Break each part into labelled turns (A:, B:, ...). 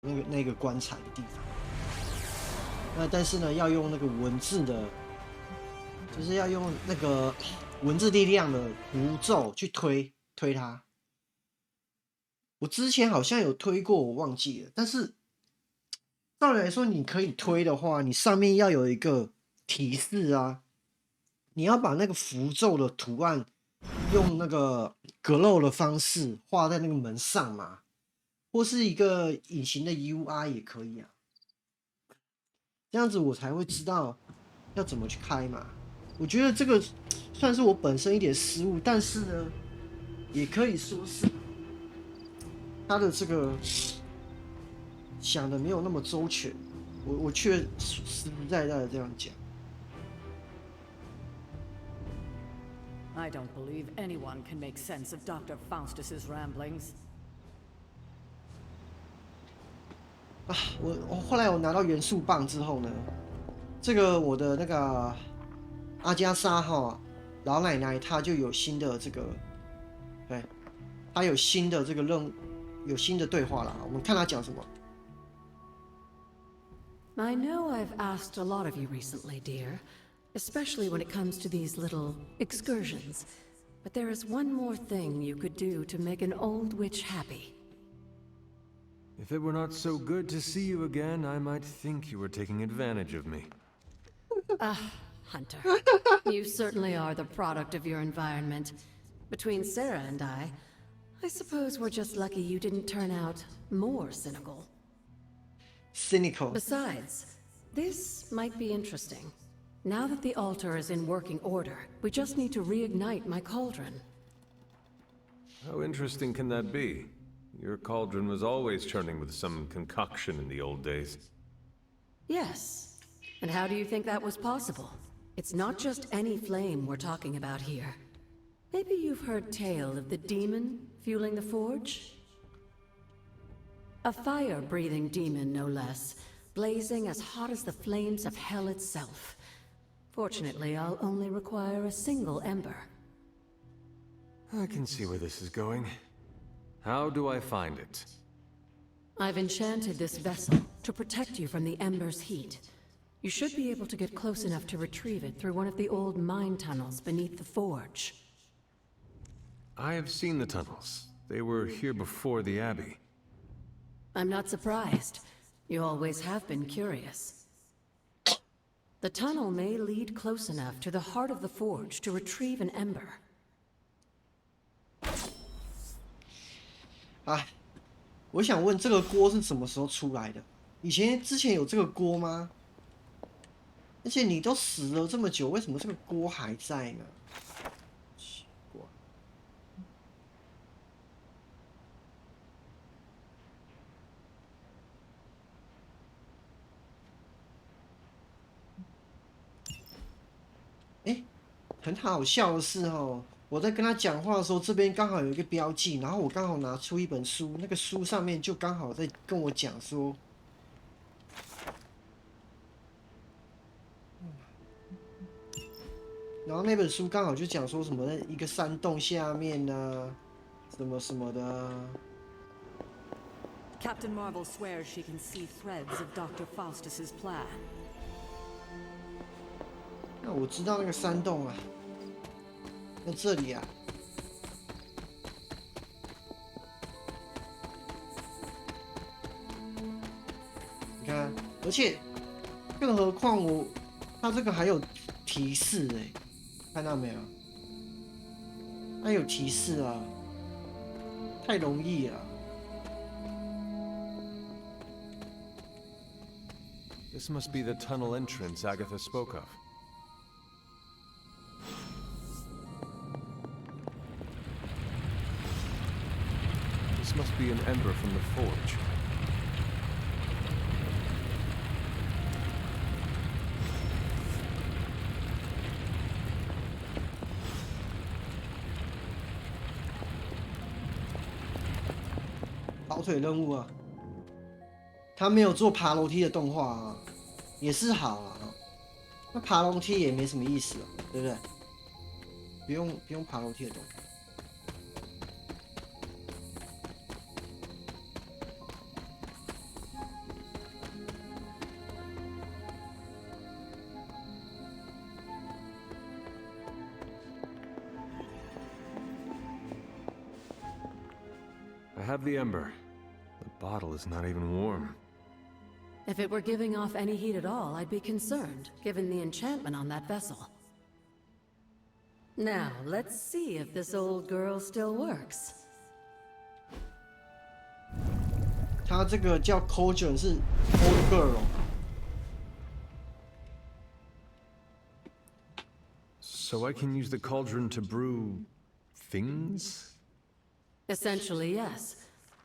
A: 那个棺材的地方。但是呢，要用那个文字的，就是要用那个文字力量的符咒去推它。我之前好像有推过，我忘记了。但是照理来说，你可以推的话，你上面要有一个提示啊，你要把那个符咒的图案用那个格漏的方式画在那个门上嘛，或是一个隐形的 UI 也可以啊。这样子我才会知道要怎么去开嘛。我觉得这个算是我本身一点失误，但是呢，也可以说是他的这个想的没有那么周全。我却实实在在的这样讲。
B: I don't believe anyone can make sense of Dr. Faustus's ramblings.
A: 我后来我拿到元素棒之后呢，这个我的那个阿加莎哈老奶奶她就有新的这个，对，她有新的这个任务，有新的对话啦。我们看她讲什么。
C: I know I've asked a lot of you recently, dear, especially when it comes to these little excursions. But there is one more thing you could do to make an old witch happy.
D: If it were not so good to see you again, I might think you were taking advantage of me.
C: Hunter, you certainly are the product of your environment. Between Sarah and I suppose we're just lucky you didn't turn out more cynical.
A: Cynical.
C: Besides, this might be interesting. Now that the altar is in working order, we just need to reignite my cauldron.
D: How interesting can that be? Your cauldron was always churning with some concoction in the old days.
C: Yes. And how do you think that was possible? It's not just any flame we're talking about here. Maybe you've heard tale of the demon fueling the forge? A fire-breathing demon, no less, blazing as hot as the flames of hell itself. Fortunately, I'll only require a single ember.
D: I can see where this is going. How do I find it?
C: I've enchanted this vessel to protect you from the ember's heat. You should be able to get close enough to retrieve it through one of the old mine tunnels beneath the forge.
D: I have seen the tunnels. They were here before the Abbey.
C: I'm not surprised. You always have been curious. The tunnel may lead close enough to the heart of the forge to retrieve an ember.
A: 我想问这个锅是什么时候出来的？之前有这个锅吗？而且你都死了这么久，为什么这个锅还在呢？奇怪。很好笑的是哦，我在跟他讲话的时候，这边刚好有一个标记，然后我刚好拿出一本书，那个书上面就刚好在跟我讲说，然后那本书刚好就讲说什么一个山洞下面呢、什么什么的、
B: Captain Marvel swears she can see threads of Dr. Faustus's plan.
A: 那我知道那个山洞啊，在这里啊。你看，而且，更何况它这个还有提示哎，看到没有？它有提示啊，太容易了。
D: This must be the tunnel entrance Agatha spoke of. This must be an ember from the forge.
A: 跑腿任务啊，他没有做爬楼梯的动画啊，也是好啊。那爬楼梯也没什么意思啊，对不对？不用爬楼梯的动画。
D: have the ember. The bottle is not even warm.
C: If it were giving off any heat at all, I'd be concerned, given the enchantment on that vessel. Now, let's see if this old girl still works.
A: 它这个叫 cauldron 是 old girl。So
D: I can use the cauldron to brew things?
C: Essentially, yes.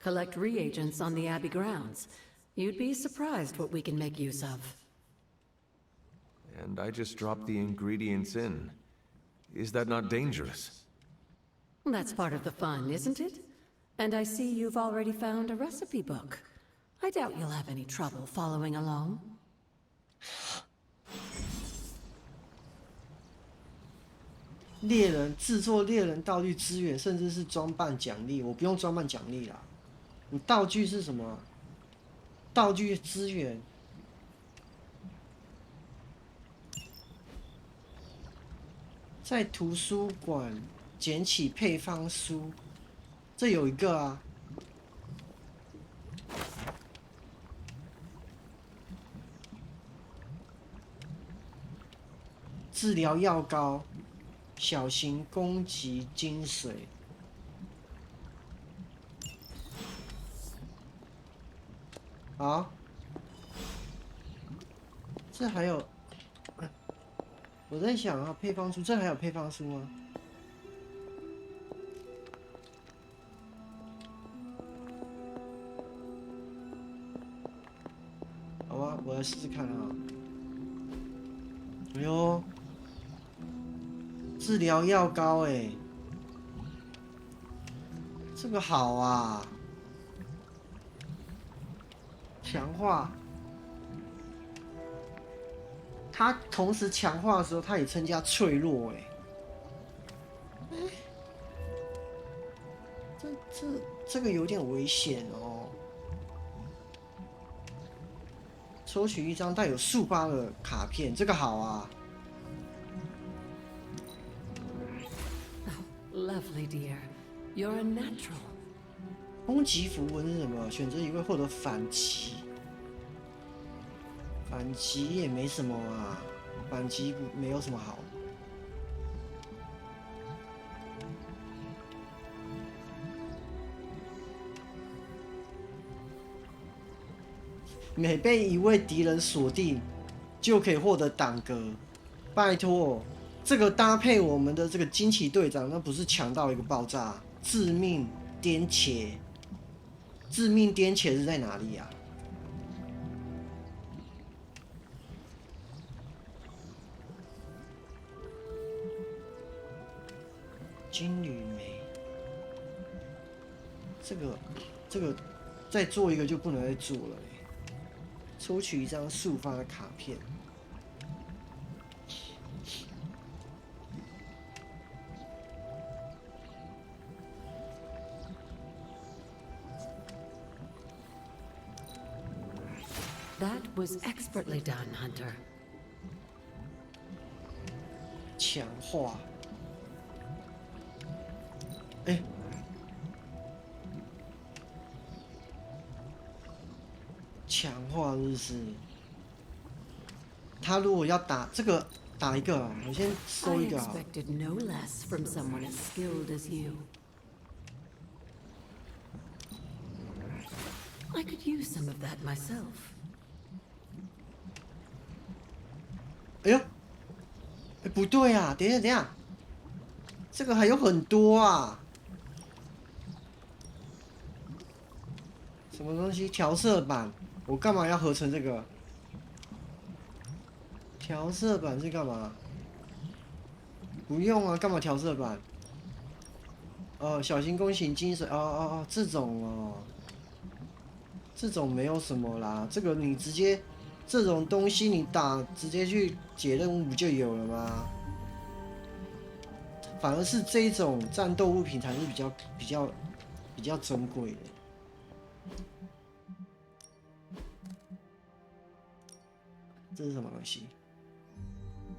C: Collect reagents on the Abbey grounds. You'd be surprised what we can make use of.
D: And I just drop the ingredients in. Is that not dangerous?
C: That's part of the fun, isn't it? And I see you've already found a recipe book. I doubt you'll have any trouble following along.
A: 猎人制作猎人道具资源，甚至是装扮奖励。我不用装扮奖励啦。你道具是什么？道具资源。在图书馆捡起配方书，这有一个啊。治疗药膏。小型攻击精髓，好，这还有，我在想啊，配方书，这还有配方书吗？好吧，我来试试看啊。哎呦！治疗药膏哎，这个好啊，强化。它同时强化的时候，它也增加脆弱哎。这个有点危险哦。抽取一张带有速八的卡片，这个好啊。
C: Lovely, dear. You're a natural.
A: 攻击符文是什么？选择一位获得反击。反击也没什么啊，反击没有什么好。每被一位敌人锁定，就可以获得挡格。拜托。这个搭配我们的这个惊奇队长，那不是强到一个爆炸？致命颠茄，致命颠茄是在哪里啊？金缕梅，这个再做一个就不能再做了欸。抽取一张速发的卡片。
C: That was expertly done, Hunter.
A: 强化，哎，强化日式。他如果要打这个，打一个啊，我先收一个啊。
C: I expected no less from someone as skilled as you. I could use some of that myself.
A: 哎呦，哎不对啊，等一下等一下，这个还有很多啊。什么东西？调色板？我干嘛要合成这个？调色板是干嘛？不用啊，干嘛调色板？哦，小型弓形精髓，哦，这种哦，这种没有什么啦，这个你直接这种东西你打直接去解任务不就有了吗？反而是这种战斗物品才是比较珍贵的。这是什么东西？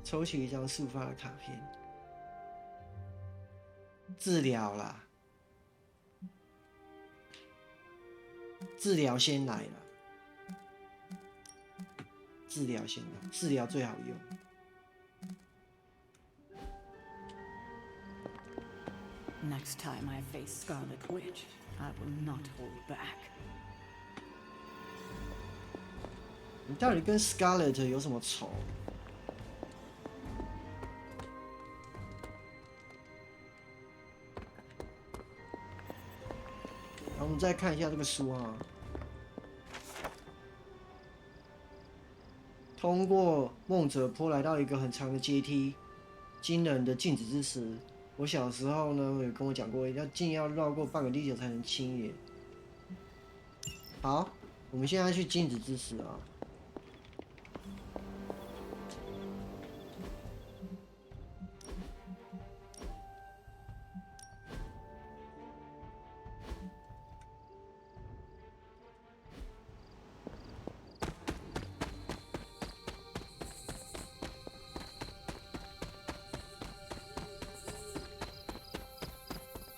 A: 抽取一张速发的卡片，治疗啦。治疗先来了，治疗先来，治疗最好用。
B: Next time I face Scarlet Witch, I will not hold back.
A: 你到底跟 Scarlet 有什么仇？然后我们再看一下这个书啊。通过梦者坡来到一个很长的阶梯，惊人的静止之时。我小时候呢，有跟我讲过，要绕过半个地球才能亲眼。好，我们现在去静止之时啊。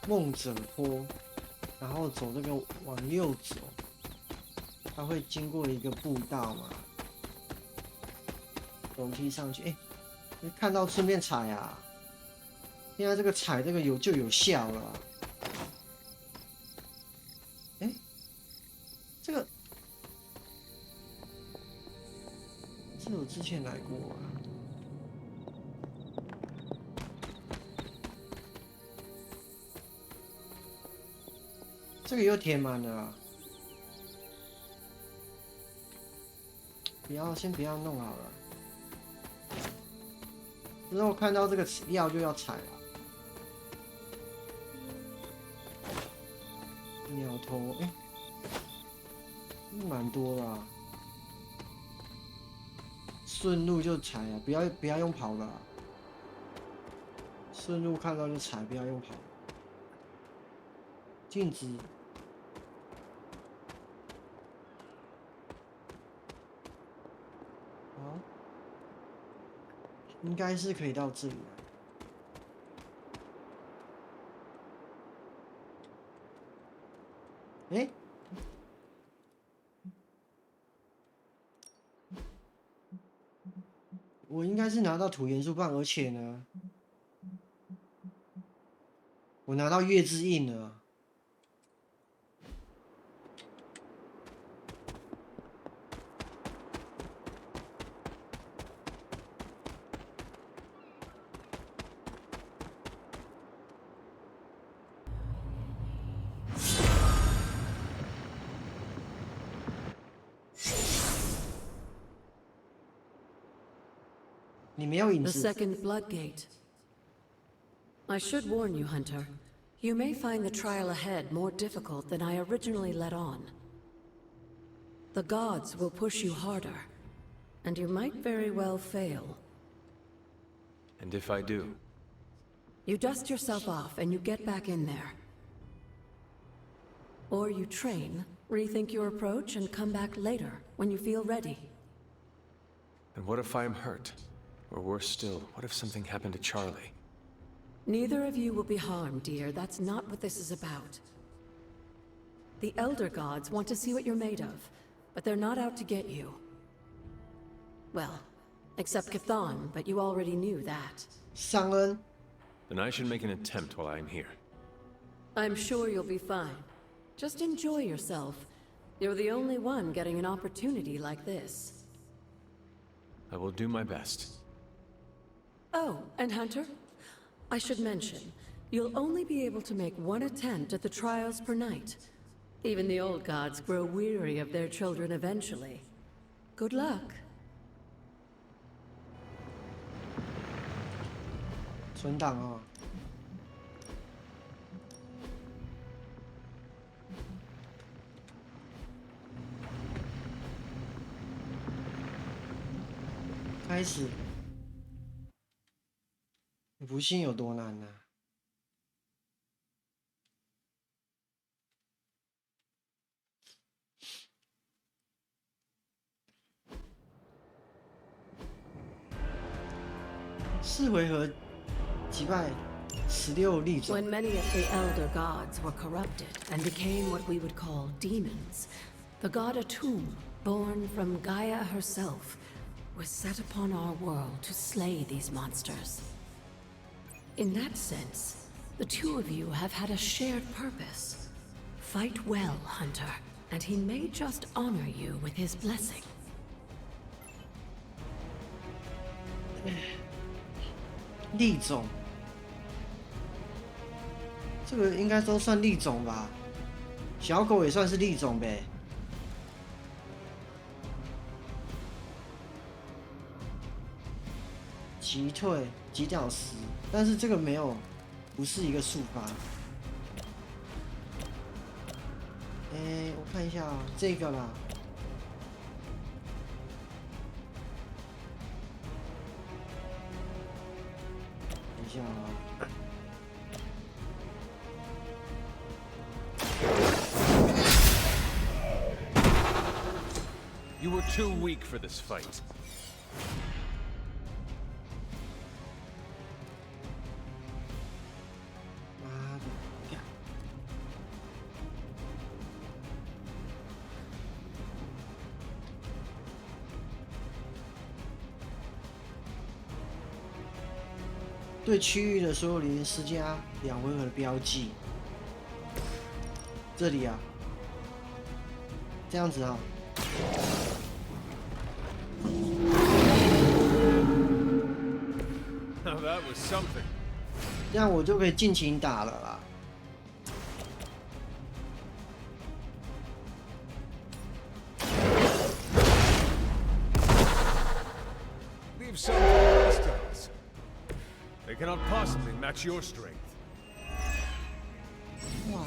A: 梦者坡，然后走这个往右走，它会经过一个步道嘛，楼梯上去，看到顺便踩啊。现在这个踩这个就有效了。这个我之前来过啊。这个又填满了啊，先不要弄好了。之后看到这个药就要踩了。鸟头，蛮多的啊。顺路就踩啊，不要用跑了啊。顺路看到就踩，不要用跑。静止。好，应该是可以到这里了。我应该是拿到土元素棒，而且呢，我拿到月之印了。你没有影
C: The
A: 子。
C: second blood gate. I should warn you, Hunter. You may find the trial ahead more difficult than I originally let on. The gods will push you harder, and you might very well fail.
D: And if I do?
C: You dust yourself off and you get back in there. Or you train, rethink your approach, and come back later, when you feel ready.
D: And what if I'm hurt? Or worse still, what if something happened to Charlie?
C: Neither of you will be harmed, dear. That's not what this is about. The Elder Gods want to see what you're made of, but they're not out to get you. Well, except Chthon, but you already knew that.
A: 尚恩，
D: Then I should make an attempt while I'm here.
C: I'm sure you'll be fine. Just enjoy yourself. You're the only one getting an opportunity like this.
D: I will do my best.
C: Oh, and Hunter? I should mention, you'll only be able to make one attempt at the trials per night. Even the old gods grow weary of their children eventually. Good luck.
A: 存档哦。开始。你不信有多难呢、4回合击败16力种。
C: When many of the elder gods were corrupted and became what we would call demons, the god Atum, born from Gaia herself, was set upon our world to slay these monsters. In that sense, the two of you have had a shared purpose. Fight well, Hunter, and he may just honor you with his blessing.
A: 力种，这个应该都算力种吧？小狗也算是力种呗。击退击掉10，但是这个没有，不是一个触发。我看一下啊、这个啦。等一下啊、
D: You were too weak for this fight.
A: 妈的，干对区域的所有零施加2回合的标记。这里啊，这样子啊。
D: Now that was something.
A: 这样我就可以尽情打了啦。
D: Leave some for the rest of us. They cannot possibly match your strength.
A: 哇！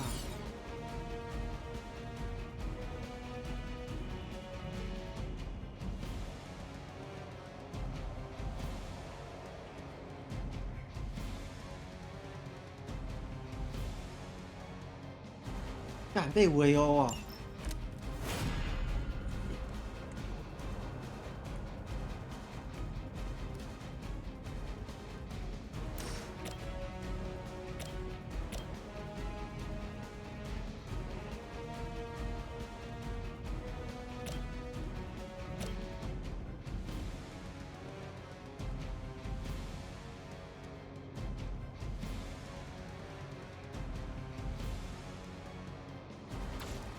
A: 敢被围殴啊！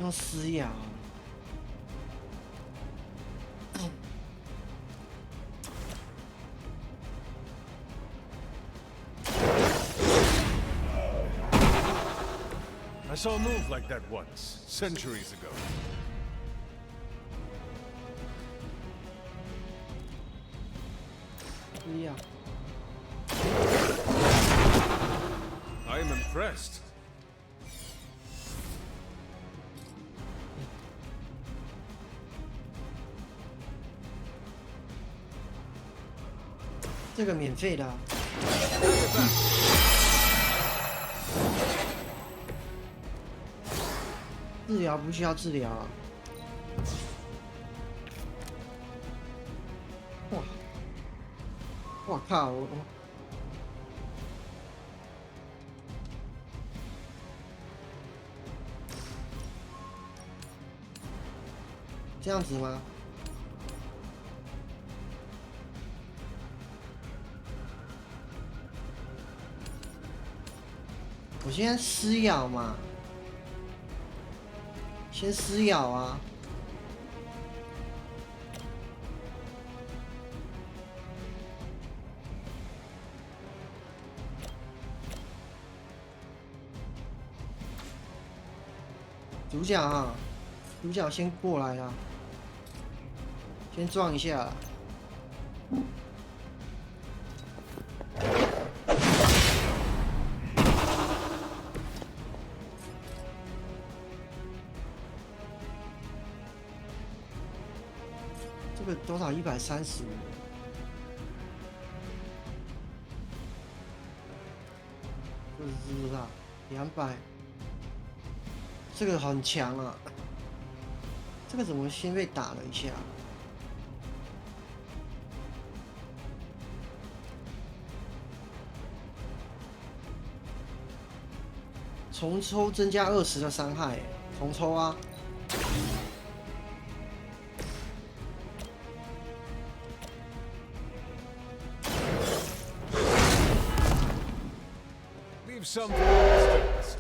A: 用撕咬。
D: I saw a move like that once, centuries ago.
A: 撕咬。
D: I am impressed.
A: 这个免费的、啊。治疗不需要治疗啊。哇！哇靠！我这样子吗？ 我先撕咬嘛，先撕咬啊！主角啊，主角先过来啦，先撞一下啦。 这个多少？135。这是多少？200。这个很强啊！这个怎么先被打了一下？重抽增加20的伤害，重抽啊！
D: Leave some for the rest.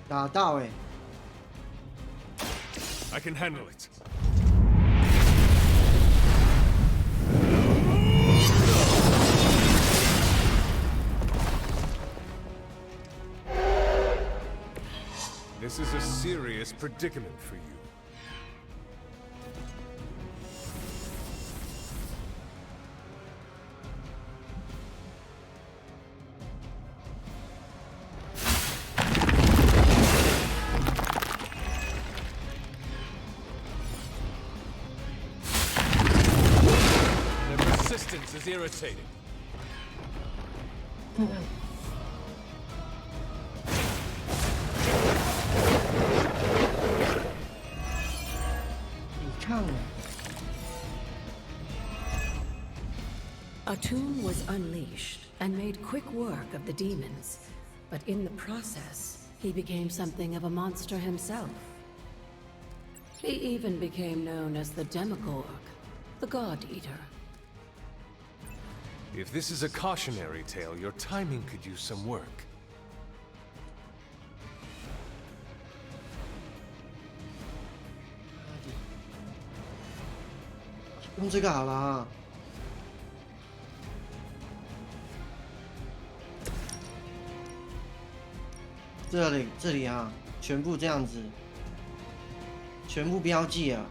A: 打到哎、
D: I can handle it. This is a serious predicament for you. Their persistence is irritating.
A: 抵抗了。
C: A tomb was unleashed and made quick work of the demons, but in the process, he became something of a monster himself. He even became known as the Demogorg, the God Eater.
D: If this is a cautionary tale, your timing could use some work.
A: 用这个好了啊。这里啊，全部这样子，全部标记啊。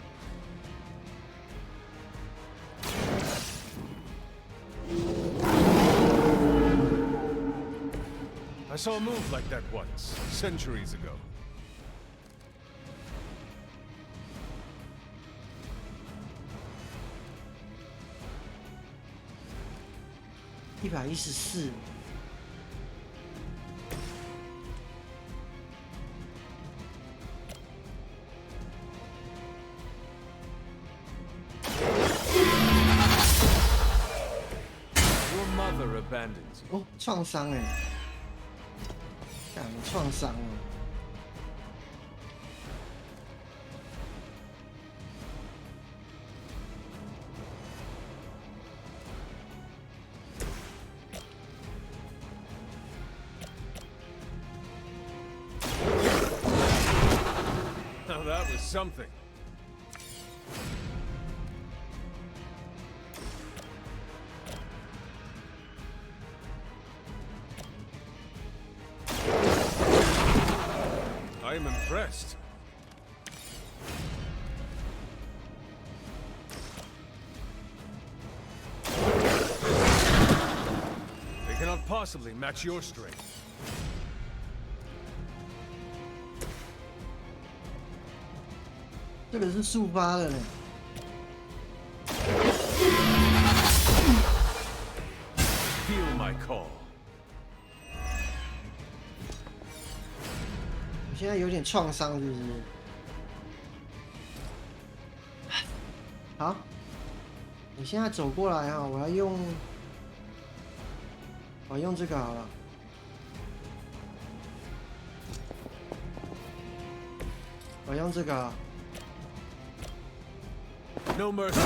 D: I saw a move like that once, centuries ago.
A: 114。
D: Your mother abandons you.
A: 哦，创伤哎，干创伤哦。
D: Now that was something. I am impressed. They cannot possibly match your strength.
A: 这个是速发的呢。
D: Feel my call.
A: 我现在有点创伤，是不是？好，你现在走过来啊，我要用这个好了。我用这个啊。
D: No mercy.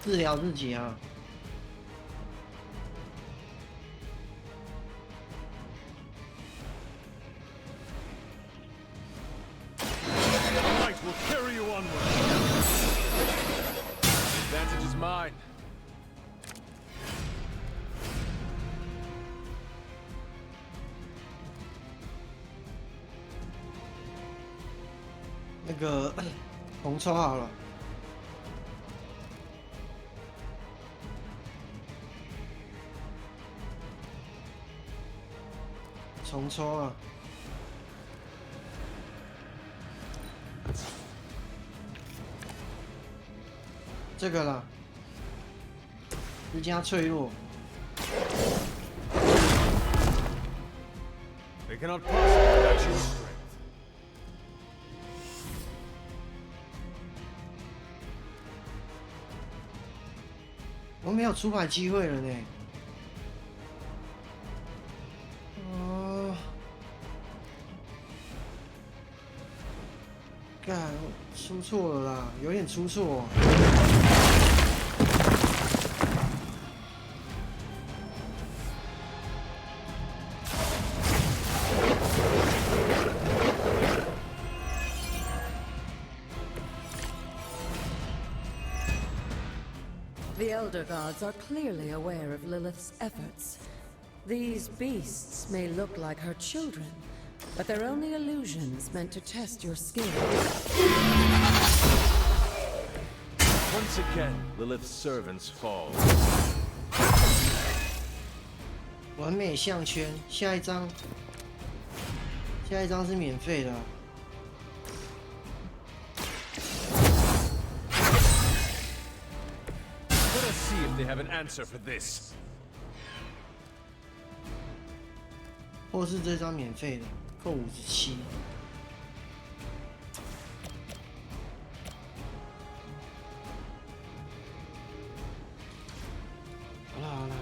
A: 治疗自己啊！
D: Light will carry you onward. The advantage is mine.
A: 那个红抽好了，重抽啊！这个啦，愈加脆弱。
D: They cannot possibly match your strength.
A: 我没有出牌机会了呢。哦，干，出错了啦，有点出错。
C: The Elder Gods are clearly aware of Lilith's efforts. These beasts may look like her children, but they're only illusions meant to test your skills.
D: Once again, Lilith's servants fall.
A: 完美项圈，下一张是免费的。
D: Let us see if they have an answer for this.
A: 或是这张免费的，扣57。好了好了好了。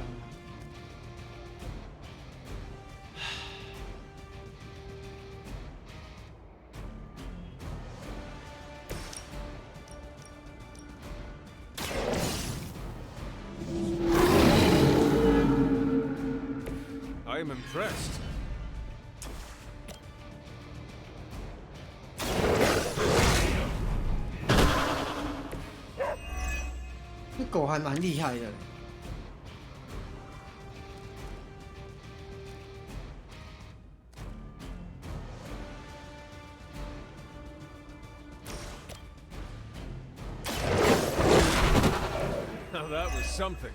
D: I am impressed.
A: 这狗还蛮厉害的。
D: Now that was something.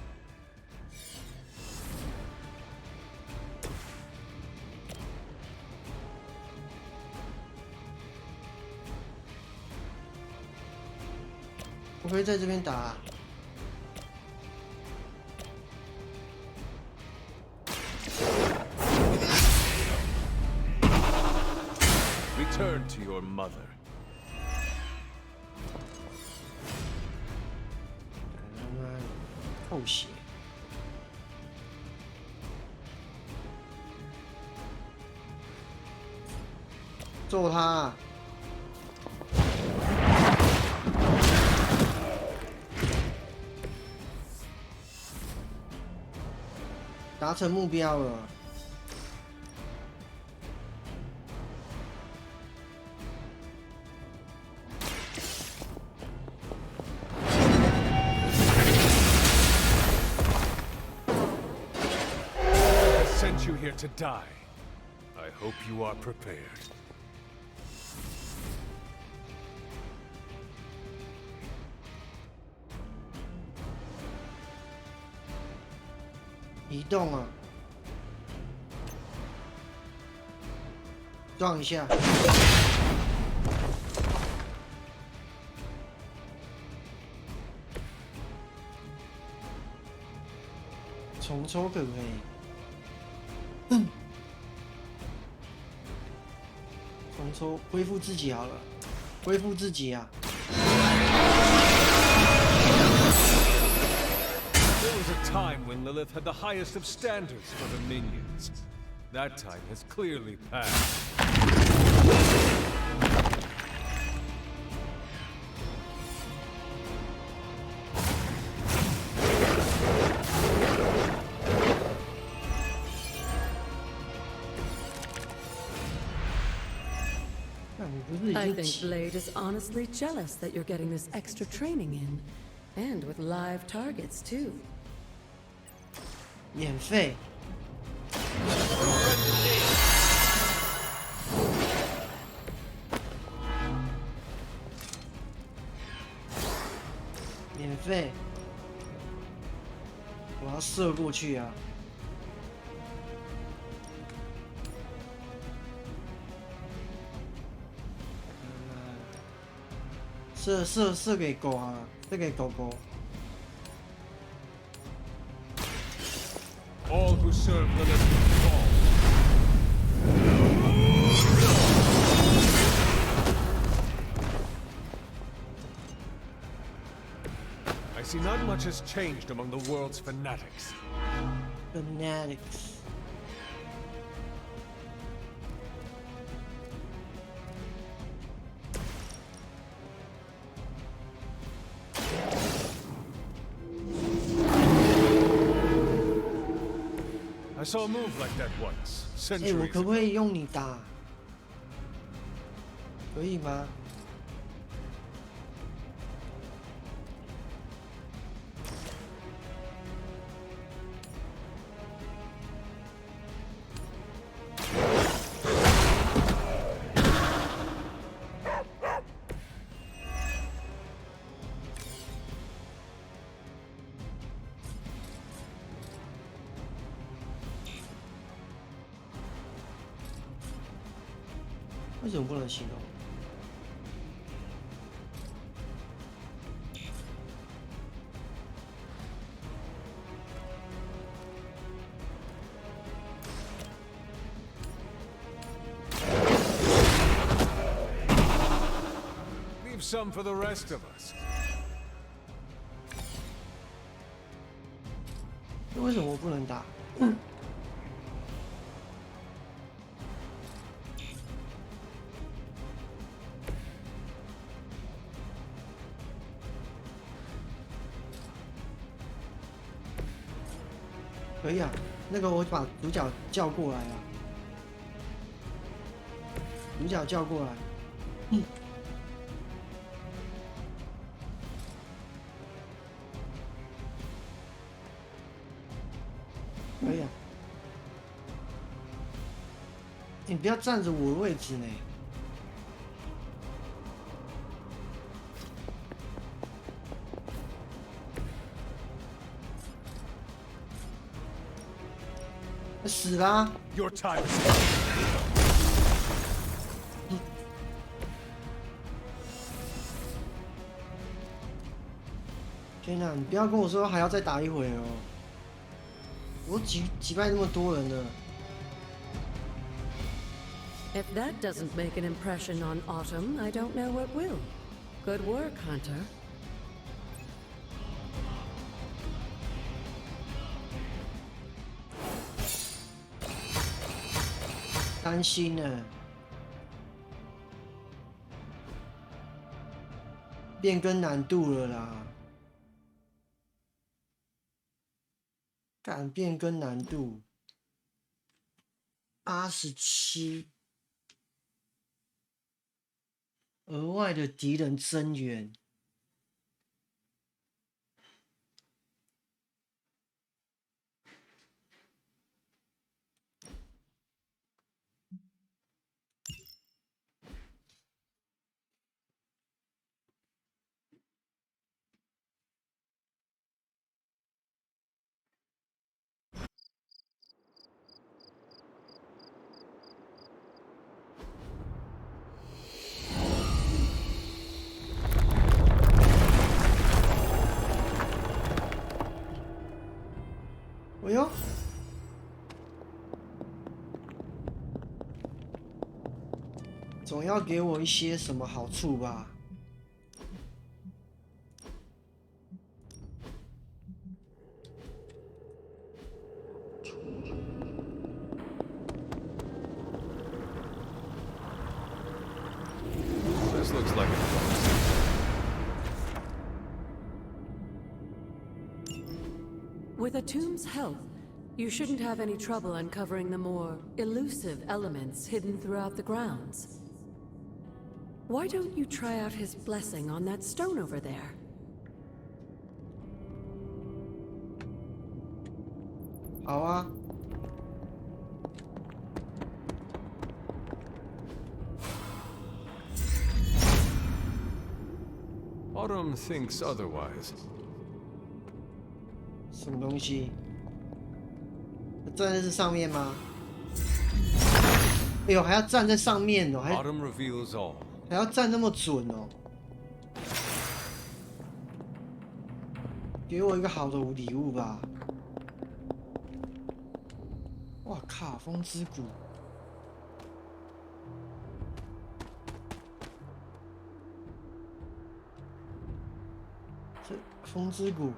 A: 我可以在这边打啊。
D: Return to your mother.
A: 他妈的，扣血！揍他啊！达成目标了。
D: I sent you here to die. I hope you are prepared.
A: 移动啊！撞一下。重抽可不可以？重抽，恢复自己好了，恢复自己啊！
D: There was a time when Lilith had the highest of standards for the minions. That time has clearly passed.
C: I think Blade is honestly jealous that you're getting this extra training in. And with live targets, too.
A: 免费。免费。我要射过去啊！射给狗啊！射给狗狗。
D: All who serve Lilith fall. I See, not much has changed among the world's fanatics.
A: Fanatics。I
D: saw a move like that once,
A: 我
D: centuries
A: 可不
D: ago.
A: 可以用你打？可以吗？为什么不能形容？
D: Leave some for the rest of us.
A: 为什么我不能打？可以啊，那个我把主角叫过来啊，主角叫过来。可以啊，你不要占着我的位置呢。死啦！
D: Your time is up.
A: 天哪，你不要跟我说还要再打一回哦！我击败那么多人了。
C: If that doesn't make an impression on Autumn, I don't know what will. Good work, Hunter.
A: 担心呢，变更难度了啦！敢变更难度87，额外的敌人增援。 哎呦，总要给我一些什么好处吧？
D: This looks like a close.
C: With a tomb's help, you shouldn't have any trouble uncovering the more elusive elements hidden throughout the grounds. Why don't you try out his blessing on that stone over there?
A: Ah.
D: Autumn thinks otherwise.
A: 什么东西？站在这上面吗？哎呦，还要站在上面哦，
D: Autumn reveals all.
A: 还要站那么准哦！给我一个好的礼物吧！哇靠，风之谷！这风之谷。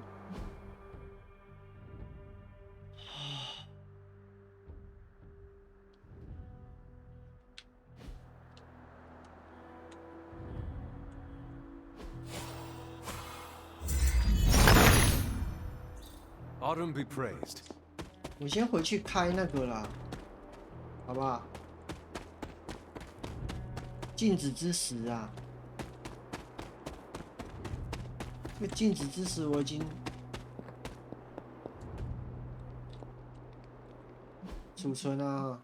D: Autumn be praised.
A: 我先回去开那个啦，好不好？静止之石啊，这个静止之石我已经储存啊。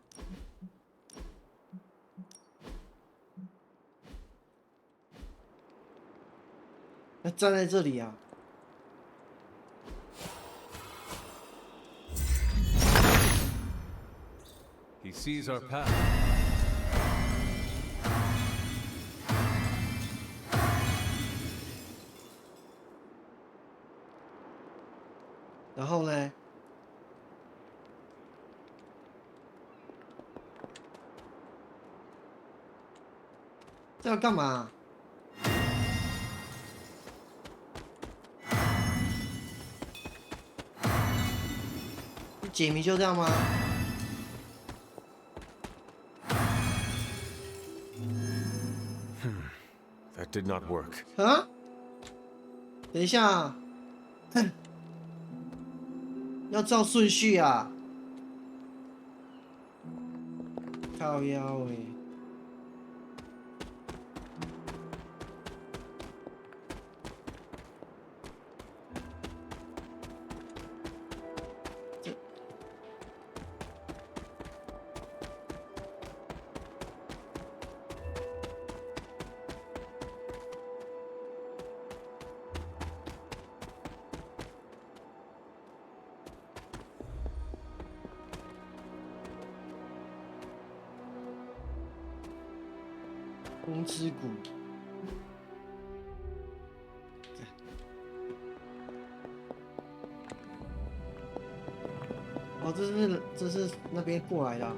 A: 那站在这里啊。
D: He sees our path.
A: 然后呢？这要干嘛？解谜就这样吗？
D: That did not work.
A: 啊？等一下，要照顺序啊！靠腰欸。风之谷，哦，这是那边过来的啊，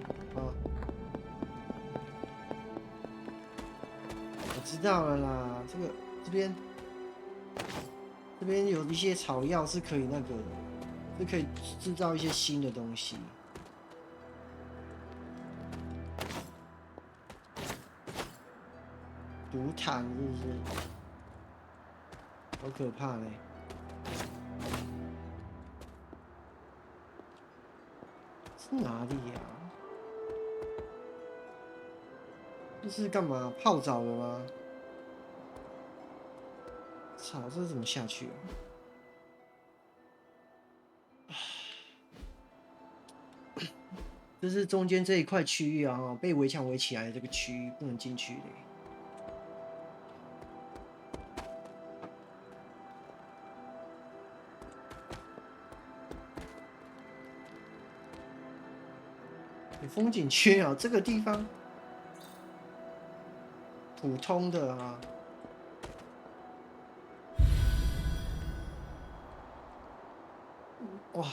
A: 我知道了啦，这边有一些草药是可以那个的，是可以制造一些新的东西。 毒毯是不是？好可怕嘞！是哪里呀？这是干嘛？泡澡的吗？操，这是怎么下去啊？这是中间这一块区域啊，被围墙围起来的这个区域不能进去嘞。 风景区啊，这个地方普通的啊。哇，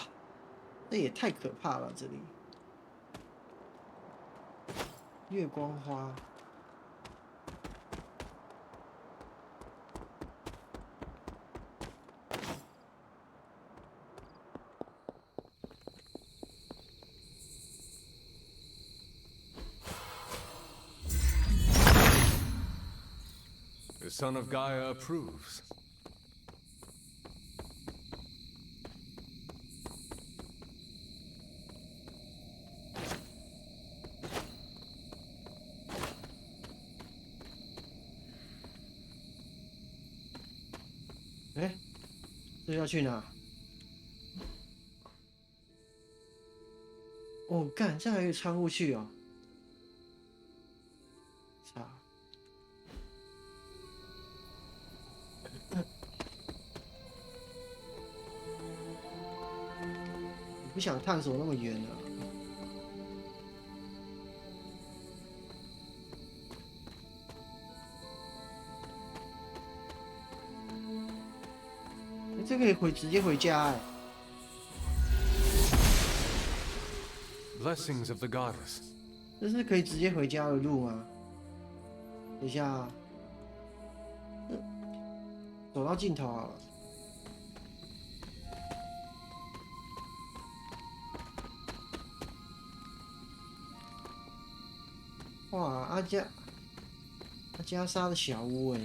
A: 这也太可怕了！这里月光花。
D: The son of Gaia approves.
A: Eh? 这要去哪？哦，干，这还可以穿过去哦。操！我不想探索那么远了。这个可以直接回家哎。
D: Blessings of the goddess.
A: 这是可以直接回家的路吗？等一下啊，走到尽头好了。哇，阿加莎的小屋哎。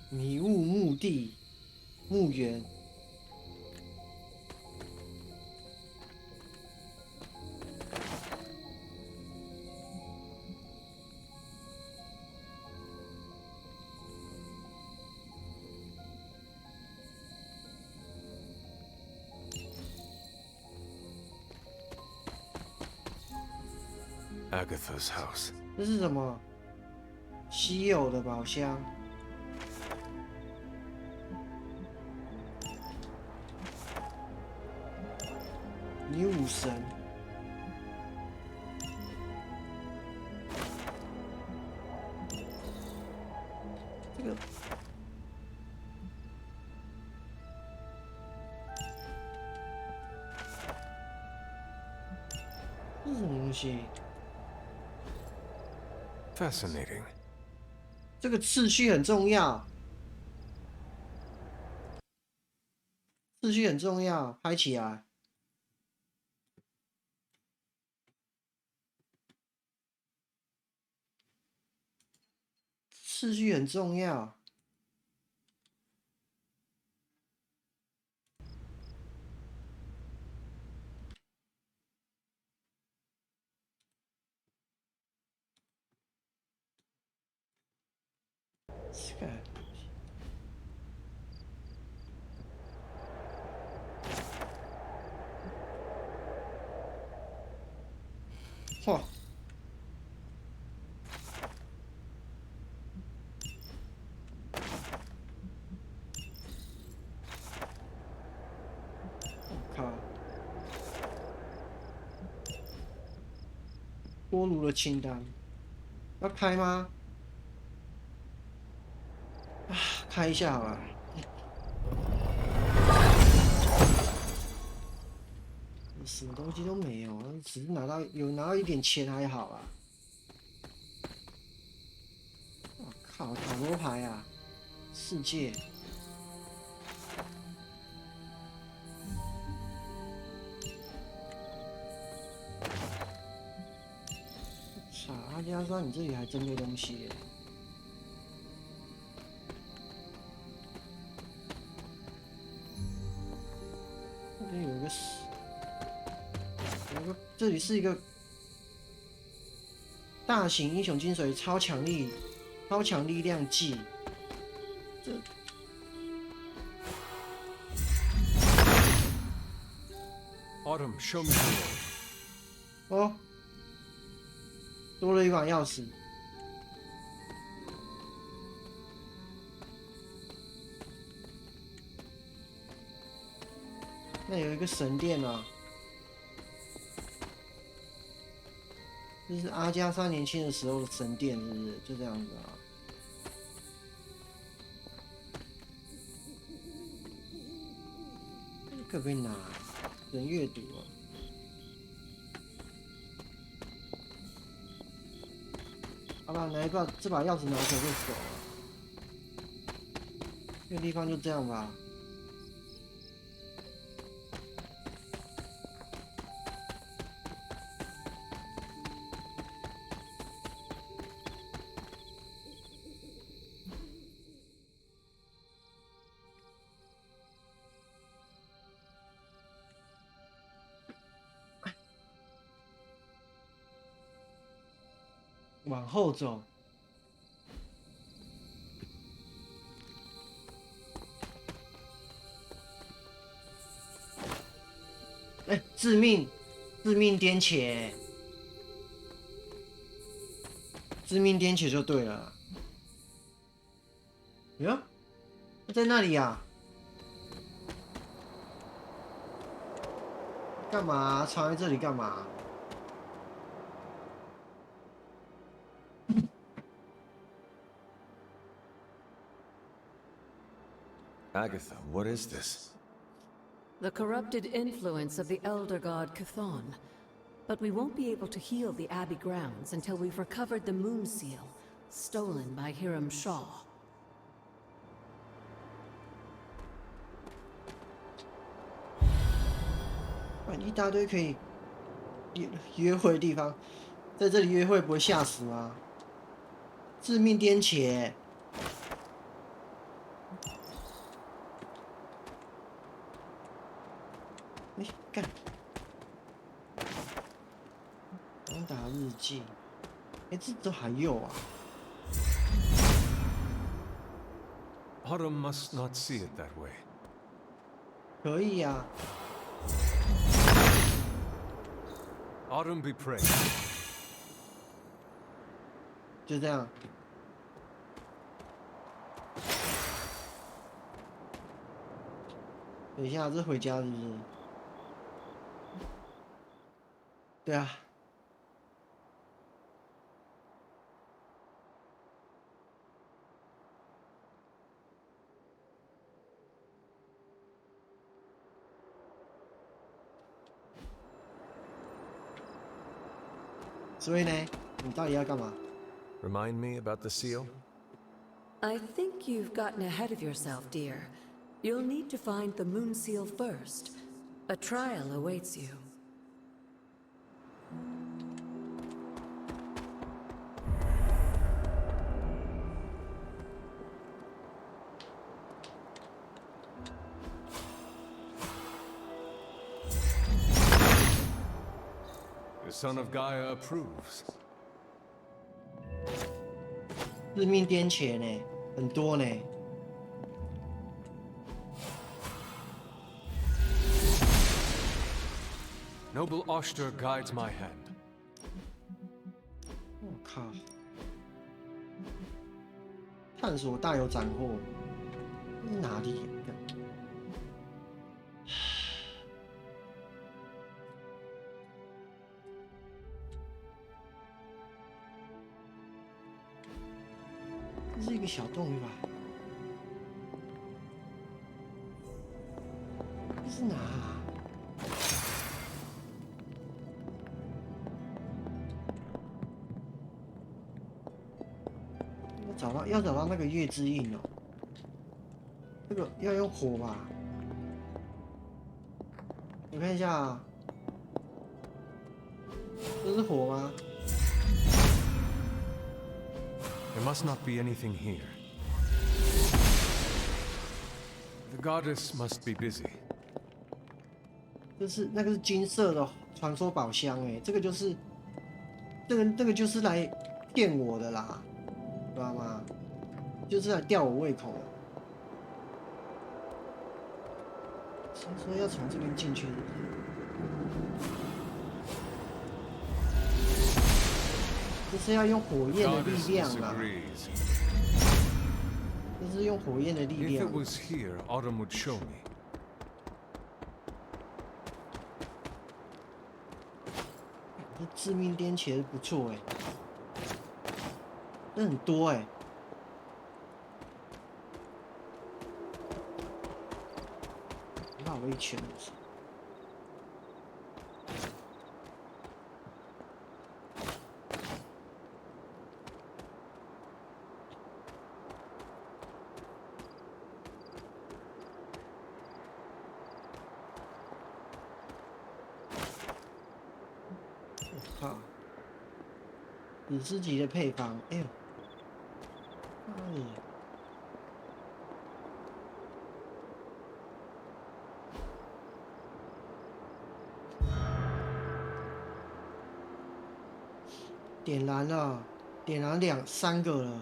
A: 迷雾墓地，墓园。
D: Agatha's house.
A: 这是什么？稀有的宝箱。女武神。这个。这是什么东西？
D: Fascinating.
A: 这个次序很重要，次序很重要，拍起来。次序很重要。这个。嚯！我靠！锅炉的清单要开吗？啊，开一下好了。什么东西都没有，只是拿到一点钱还好啊。我靠，塔罗牌啊！世界。操，阿加莎，你这里还真没东西耶。 这边有一个，这里是一个大型英雄精髓超强力量技。这
D: Autumn, show me the way.
A: 哦，多了一把钥匙。那有一个神殿啊，这是阿加莎年轻的时候的神殿，是不是？就这样子啊。可不可以拿？人阅读啊。好吧，拿一把这把钥匙拿走就走了。这个地方就这样吧。 往后走。哎，致命颠茄，致命颠茄就对了。哟，在那里呀、啊？干嘛藏在这里干嘛？
D: Agatha, what is this?
C: The corrupted influence of the elder god Chthon. But we won't be able to heal the Abbey grounds until we've recovered the Moon Seal, stolen by Hiram Shaw.
A: 一大堆可以约会的地方，在这里约会不会吓死吗？致命颠茄。哎，干！光打日记，哎，这都还有啊。
D: Autumn must not see it that way.
A: 可以啊。
D: Autumn be praised.
A: 就这样。等一下，这回家是不是？对啊。所以呢，你到底要干嘛？
D: Remind me about the seal?
C: I think you've gotten ahead of yourself, dear. You'll need to find the moon seal first. A trial awaits you.
D: The son of Gaia approves.
A: 致命颠茄呢，很多呢。
D: Noble Oster guides my hand.
A: 我靠！探索大有斩获，这是哪里？这是一个小洞吧？这是哪啊？要找到那个月之印哦。这个要用火吧？我看一下啊，这是火吗？
D: There must not be anything here. The goddess must be busy.
A: 那个是金色的传说宝箱哎，这个就是这个就是来骗我的啦，知道吗？就是来吊我胃口的。所以说要从这边进去是不是？就是要用火焰的力量啊！就是用火焰的力
D: If
A: 量
D: it。was here, Autumn would show me.
A: 这致命颠茄不错哎，这很多哎。绕了一圈。啊，史诗级的配方，哎呦，哎，点燃了，点燃三个了，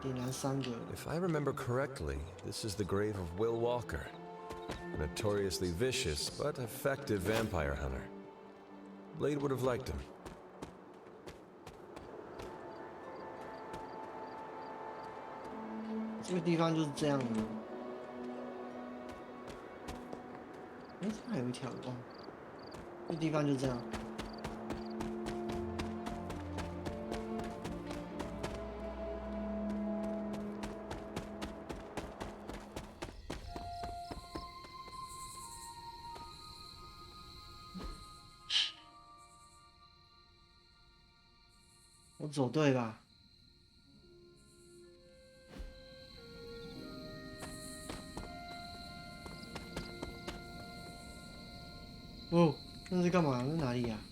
A: 点燃3个了。
E: If I remember correctly, this is the grave of Will Walker, a notoriously vicious but effective vampire hunter. Blade would have liked him.
A: 这个地方就是这样的。哎，这还有一条哦，这地方就这样。我走对吧？哦，那是干嘛？那哪里呀、啊？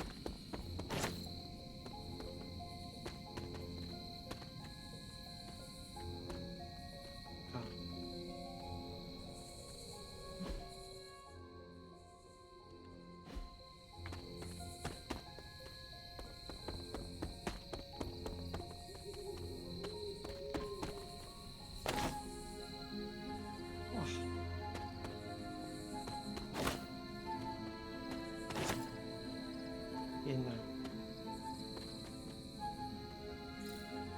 A: 哇！天哪！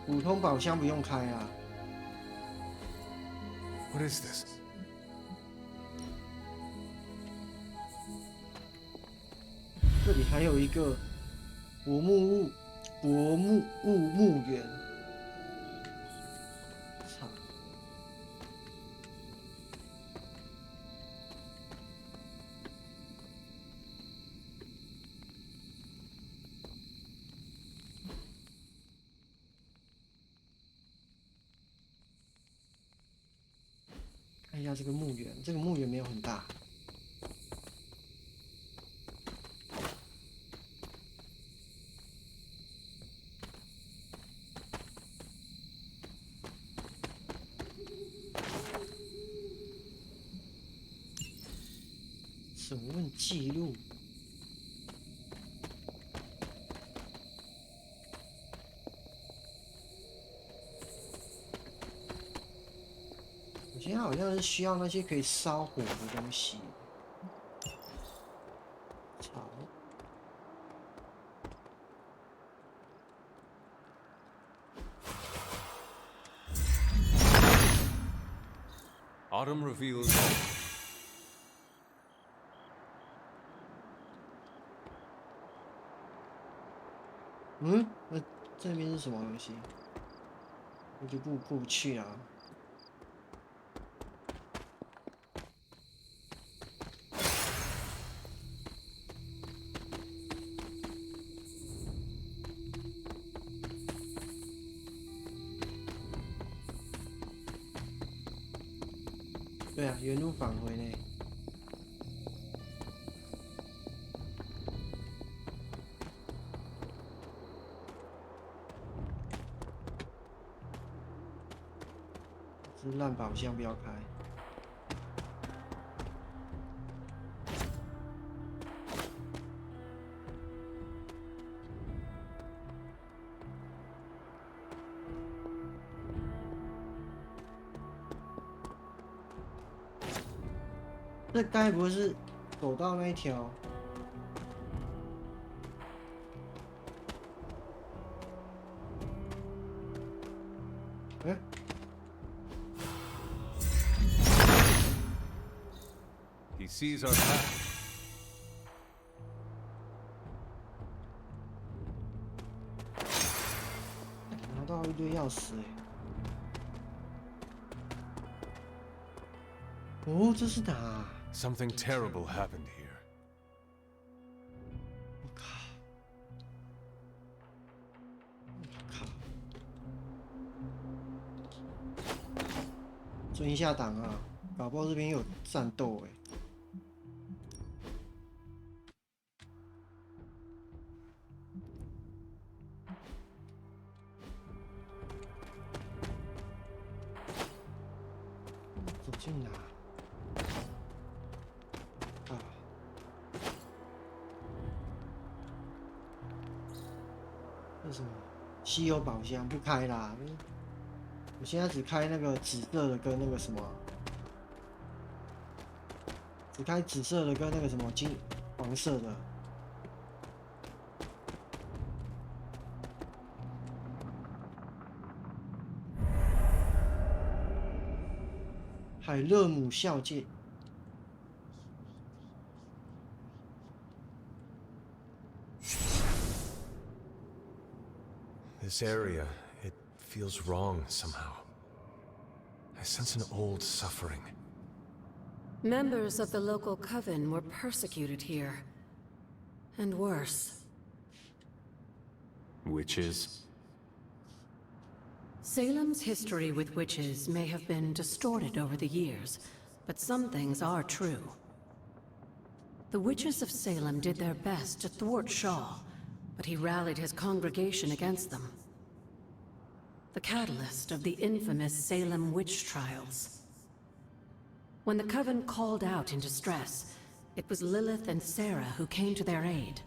A: 普通宝箱不用开啊。
D: What is this?
A: 这里还有一个薄木屋墓园。操！看一下这个墓园，这个墓园没有很大。审问记录。我现在好像是需要那些可以烧火的东西。操！
D: Autumn reveals.
A: 嗯，那这边是什么东西？我就过不去啊。对啊，原路返回呢。这烂宝箱不要开。这该不会是走到那一条？哎、
D: He sees our path.
A: 拿到一堆钥匙哎、哦，这是哪？
D: Something terrible happened here.
A: 我靠！我靠！蹲一下档啊，搞不好这边有战斗哎、走进哪？啊！这是什么？稀有宝箱不开啦！我现在只开那个紫色的跟那个什么，只开紫色的跟那个什么黄色的。海勒姆校戒。
E: This area, it feels wrong somehow. I sense an old suffering.
C: Members of the local coven were persecuted here. And worse.
D: Witches?
C: Salem's history with witches may have been distorted over the years, but some things are true. The witches of Salem did their best to thwart Shaw, but he rallied his congregation against them. The catalyst of the infamous Salem witch trials. When the Coven called out in distress, it was Lilith and Sarah who came to their aid.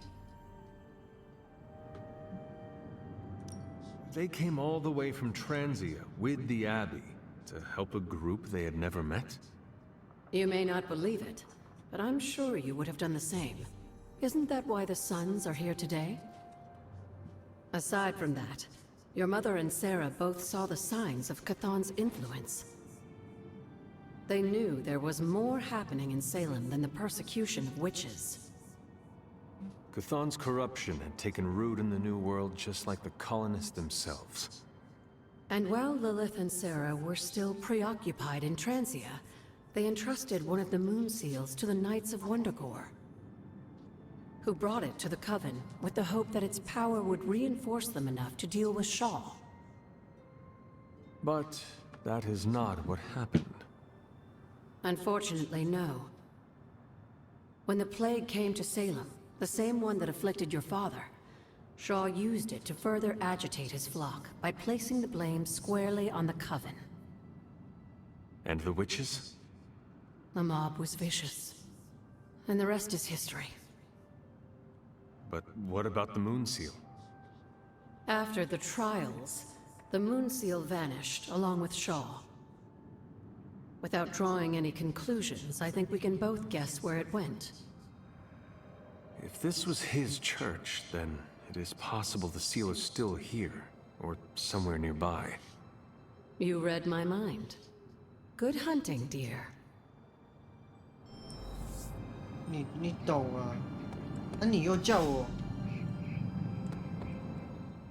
D: They came all the way from Transia with the Abbey to help a group they had never met?
C: You may not believe it, but I'm sure you would have done the same. Isn't that why the Sons are here today? Aside from that, your mother and Sarah both saw the signs of Chthon's influence. They knew there was more happening in Salem than the persecution of witches.
D: Chthon's corruption had taken root in the New World just like the colonists themselves.
C: And while Lilith and Sarah were still preoccupied in Transia, they entrusted one of the moon seals to the Knights of Wundagore, who brought it to the Coven with the hope that its power would reinforce them enough to deal with Shaw.
D: But that is not what happened.
C: Unfortunately, no. When the plague came to Salem, the same one that afflicted your father, Shaw used it to further agitate his flock by placing the blame squarely on the Coven.
D: And the witches?
C: The mob was vicious, and the rest is history.
D: But what about the Moon Seal?
C: After the trials, the Moon Seal vanished along with Shaw. Without drawing any conclusions, I think we can both guess where it went.
D: If this was his church, then it is possible the seal is still here, or somewhere nearby.
C: You read my mind. Good hunting, dear.
A: 你懂啊？那你又叫我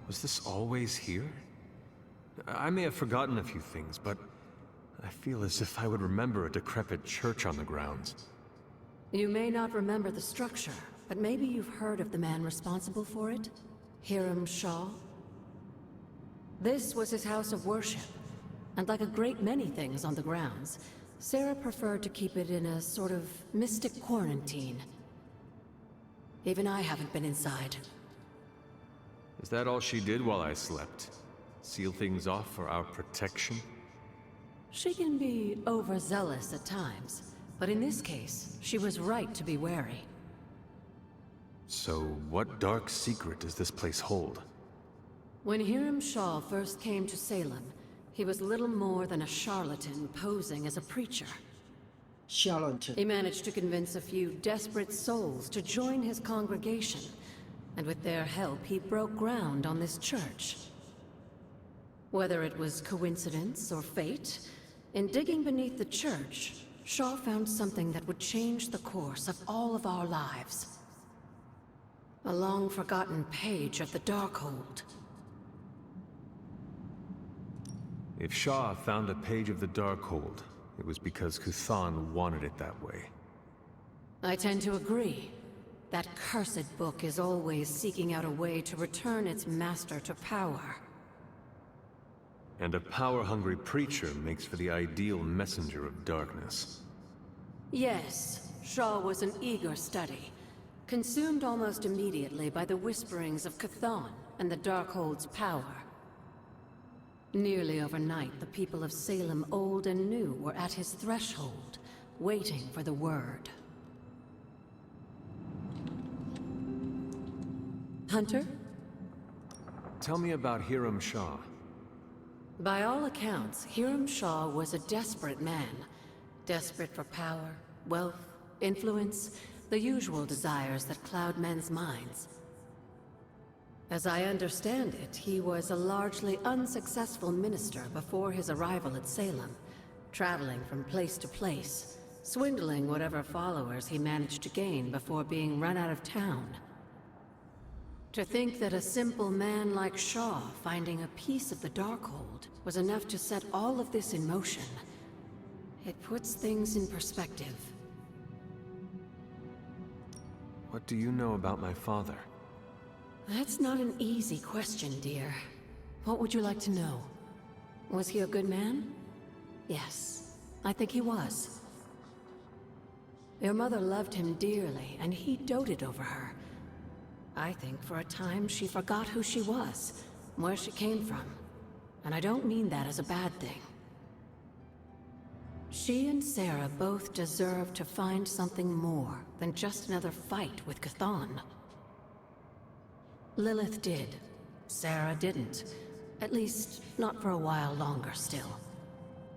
D: Was this always here? I may have forgotten a few things, but I feel as if I would remember a decrepit church on the grounds.
C: You may not remember the structure, but maybe you've heard of the man responsible for it? Hiram Shaw? This was his house of worship, and like a great many things on the grounds, Sarah preferred to keep it in a sort of mystic quarantine. Even I haven't been inside.
D: Is that all she did while I slept? Seal things off for our protection?
C: She can be overzealous at times, but in this case, she was right to be wary.
D: So, what dark secret does this place hold?
C: When Hiram Shaw first came to Salem, he was little more than a charlatan posing as a preacher.
A: Charlatan.
C: He managed to convince a few desperate souls to join his congregation, and with their help, he broke ground on this church. Whether it was coincidence or fate, in digging beneath the church, Shaw found something that would change the course of all of our lives. A long-forgotten page of the Darkhold.
D: If Shaw found a page of the Darkhold, it was because Chthon wanted it that way.
C: I tend to agree. That cursed book is always seeking out a way to return its master to power.
D: And a power-hungry preacher makes for the ideal messenger of darkness.
C: Yes, Shaw was an eager study, consumed almost immediately by the whisperings of Chthon and the Darkhold's power. Nearly overnight, the people of Salem, old and new, were at his threshold, waiting for the word. Hunter?
D: Tell me about Hiram Shaw.
C: By all accounts, Hiram Shaw was a desperate man. Desperate for power, wealth, influence, the usual desires that cloud men's minds. As I understand it, he was a largely unsuccessful minister before his arrival at Salem, traveling from place to place, swindling whatever followers he managed to gain before being run out of town. To think that a simple man like Shaw finding a piece of the Darkhold was enough to set all of this in motion, it puts things in perspective.
D: What do you know about my father?
C: That's not an easy question, dear. What would you like to know? Was he a good man? Yes, I think he was. Your mother loved him dearly, and he doted over her. I think for a time she forgot who she was, where she came from. And I don't mean that as a bad thing. She and Sarah both deserve to find something more than just another fight with Chthon. Lilith did. Sarah didn't. At least, not for a while longer still.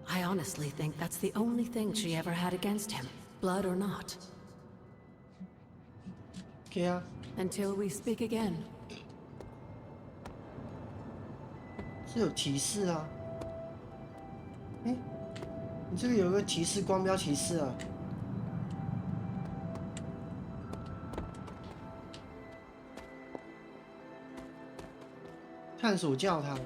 C: I honestly think that's the only thing she ever had against him, blood or not.
A: OK 啊，
C: Until we speak again.
A: 是有提示啊。哎，你这个有个提示，光标提示啊。探索教堂。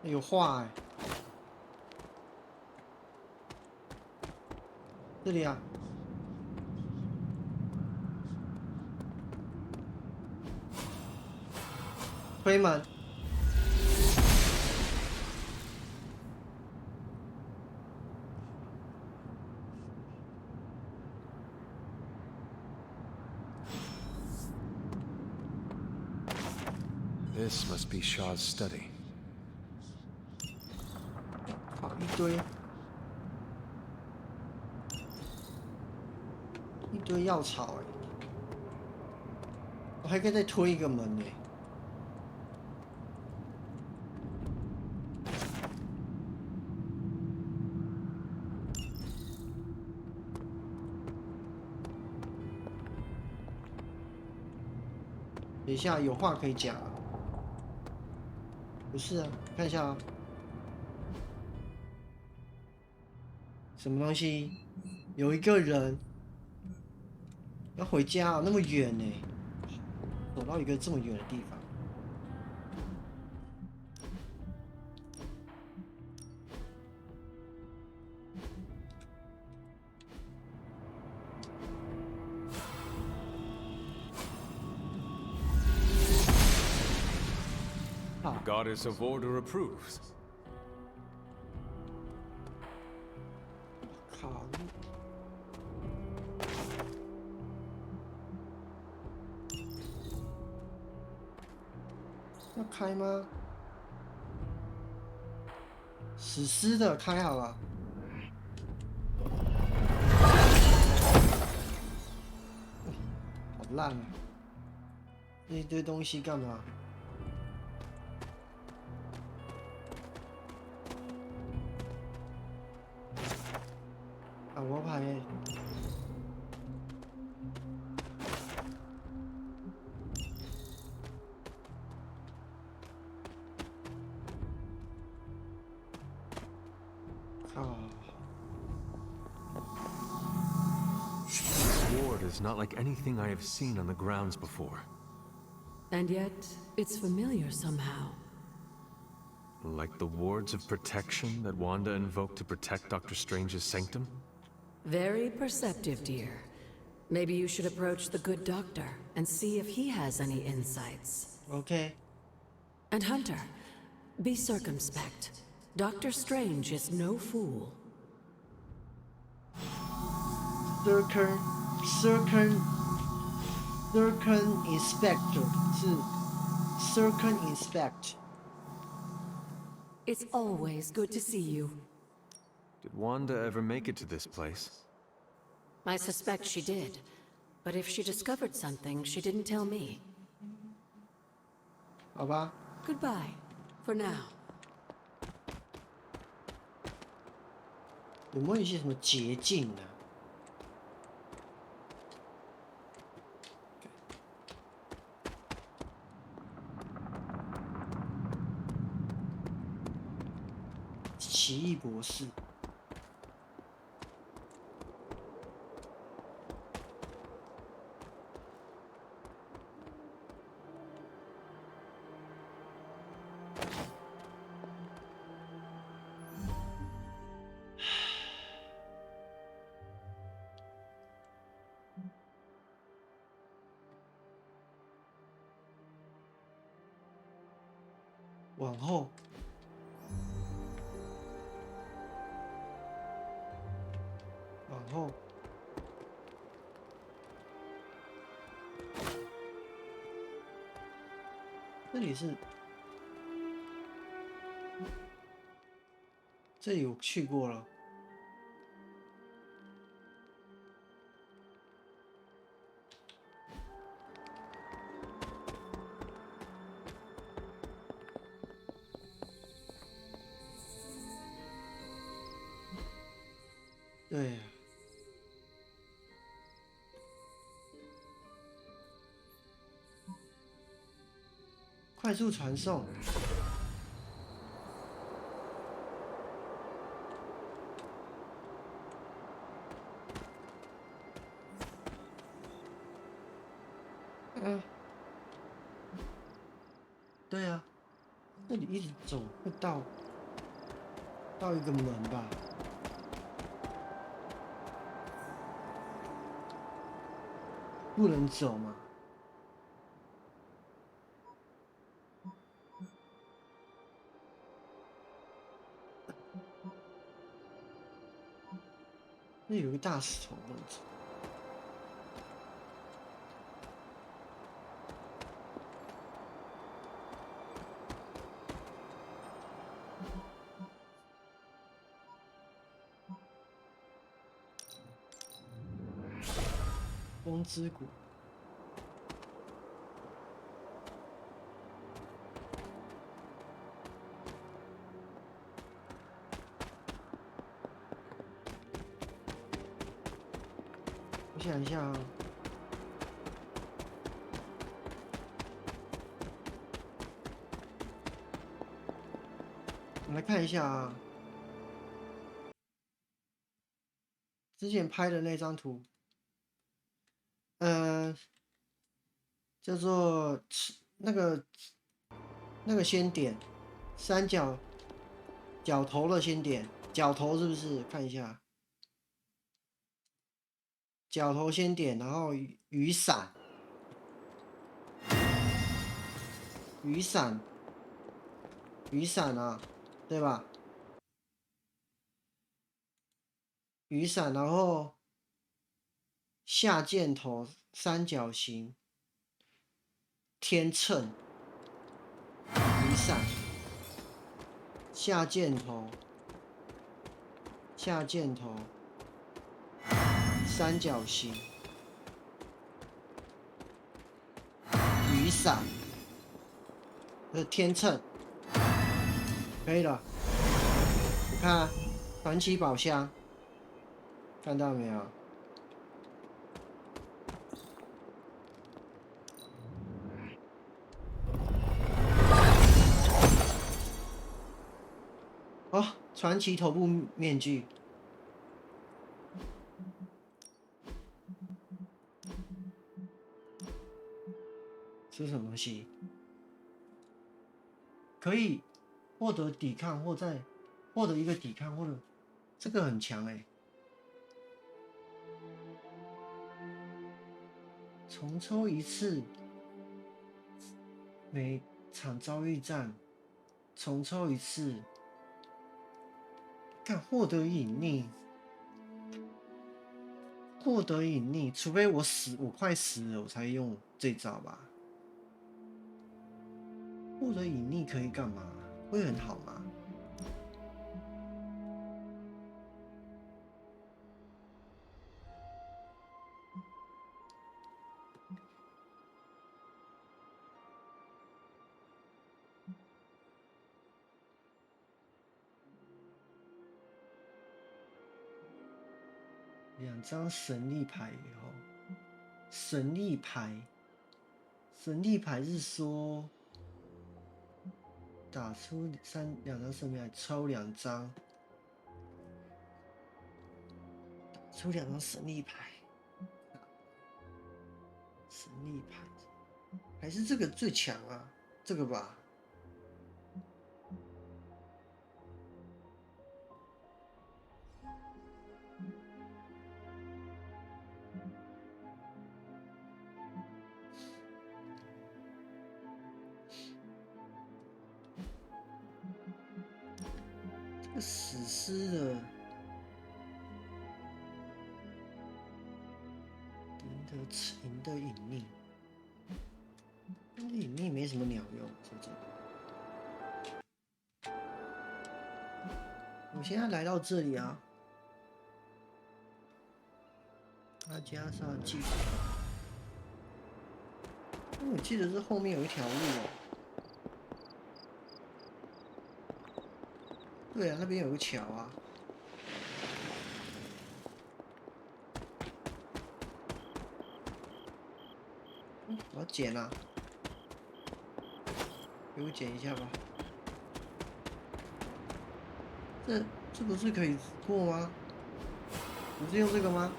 A: 有画哎，这里啊，推门。
D: This must be Shaw's study.
A: 好，一堆药草哎，我还可以再推一个门呢。等一下，有话可以讲啊。不是啊，看一下啊。什么东西？有一个人要回家啊，那么远呢，走到一个这么远的地方。
D: The goddess of order approves.
A: 靠！要开吗？史诗的开好了。好烂啊！这一堆东西干嘛？塔罗牌耶。
D: This ward is not like anything I have seen on the grounds before.
C: And yet, it's familiar somehow.
D: Like the wards of protection that Wanda invoked to protect Dr. Strange's sanctum?
C: Very perceptive, dear. Maybe you should approach the good doctor and see if he has any insights.
A: OK。And
C: Hunter, be circumspect. Dr. Strange is no fool.
A: Inspector 是 Inspect。
C: It's always good to see you.
D: Did Wanda ever make it to this place?
C: I suspect she did. But if she discovered something, she didn't tell me.
A: 好吧。
C: Goodbye. For now.
A: 有没有一些什么捷径呢？奇异博士。往后，往后，这里是，这里我去过了。对，快速传送。对啊，这里一直走会到一个门吧？不能走嘛？那有个大石头不能走。风之谷。我想一下啊，我们来看一下啊，之前拍的那张图，叫做那个先点三角角头的先点，角头是不是？看一下，角头先点，然后雨伞，雨伞，雨伞啊，对吧？雨伞，然后下箭头三角形，天秤，雨伞，下箭头，下箭头，三角形，雨伞，天秤，可以了。你看啊，传奇宝箱，看到没有？哦，传奇头部面具。是什么东西？可以获得抵抗，或再获得一个抵抗，或者这个很强哎。重抽一次，每场遭遇战重抽一次。看获得隐匿，获得隐匿，除非我快死了，我才用这招吧。获得隐匿可以干嘛？会很好吗？2张神力牌以后，神力牌是说打出2张神力牌，抽2张，抽2张神力牌，神力牌还是这个最强啊，这个吧。史诗的赢得隐匿，隐匿没什么鸟用，说真的。我现在来到这里啊，它加上技术，我记得这后面有一条路哦。对啊，那边有个桥啊。我要捡啊，给我捡一下吧。这不是可以过吗？不是用这个吗？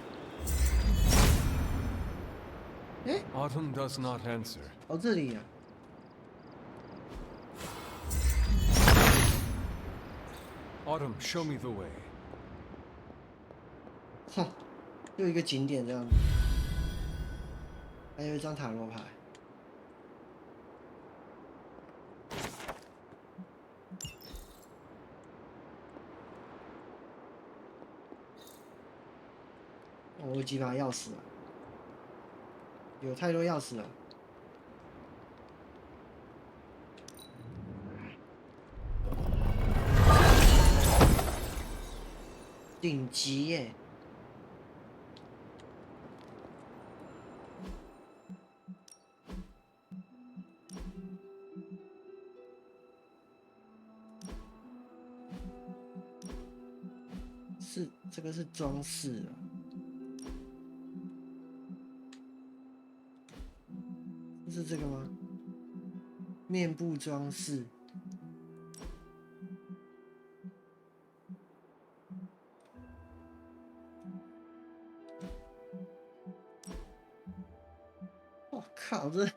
A: 哎
D: Autumn does not answer.
A: 哦，这里啊。
D: Autumn, show me the way.
A: 哼，又一个景点这样子，还有一张塔罗牌。我有几把钥匙啊？有太多钥匙了。顶级耶！是这个是装饰啊。是这个吗？面部装饰。我靠，这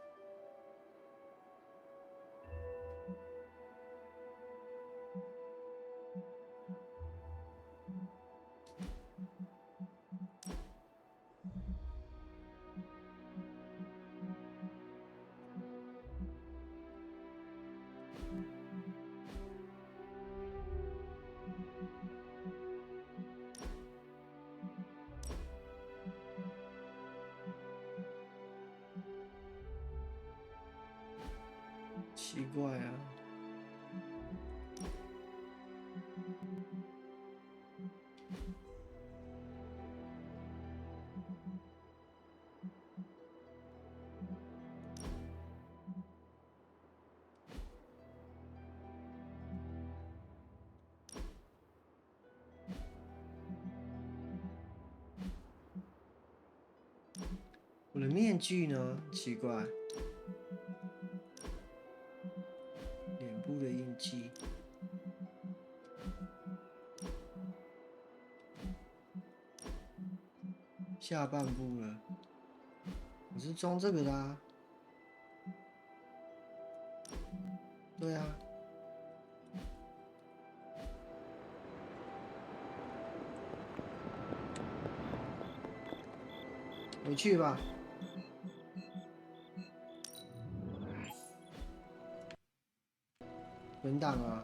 A: 奇怪啊！我的面具呢？奇怪，脸部的印记。下半部了，我是装这个的啊。对啊。回去吧。存档啊。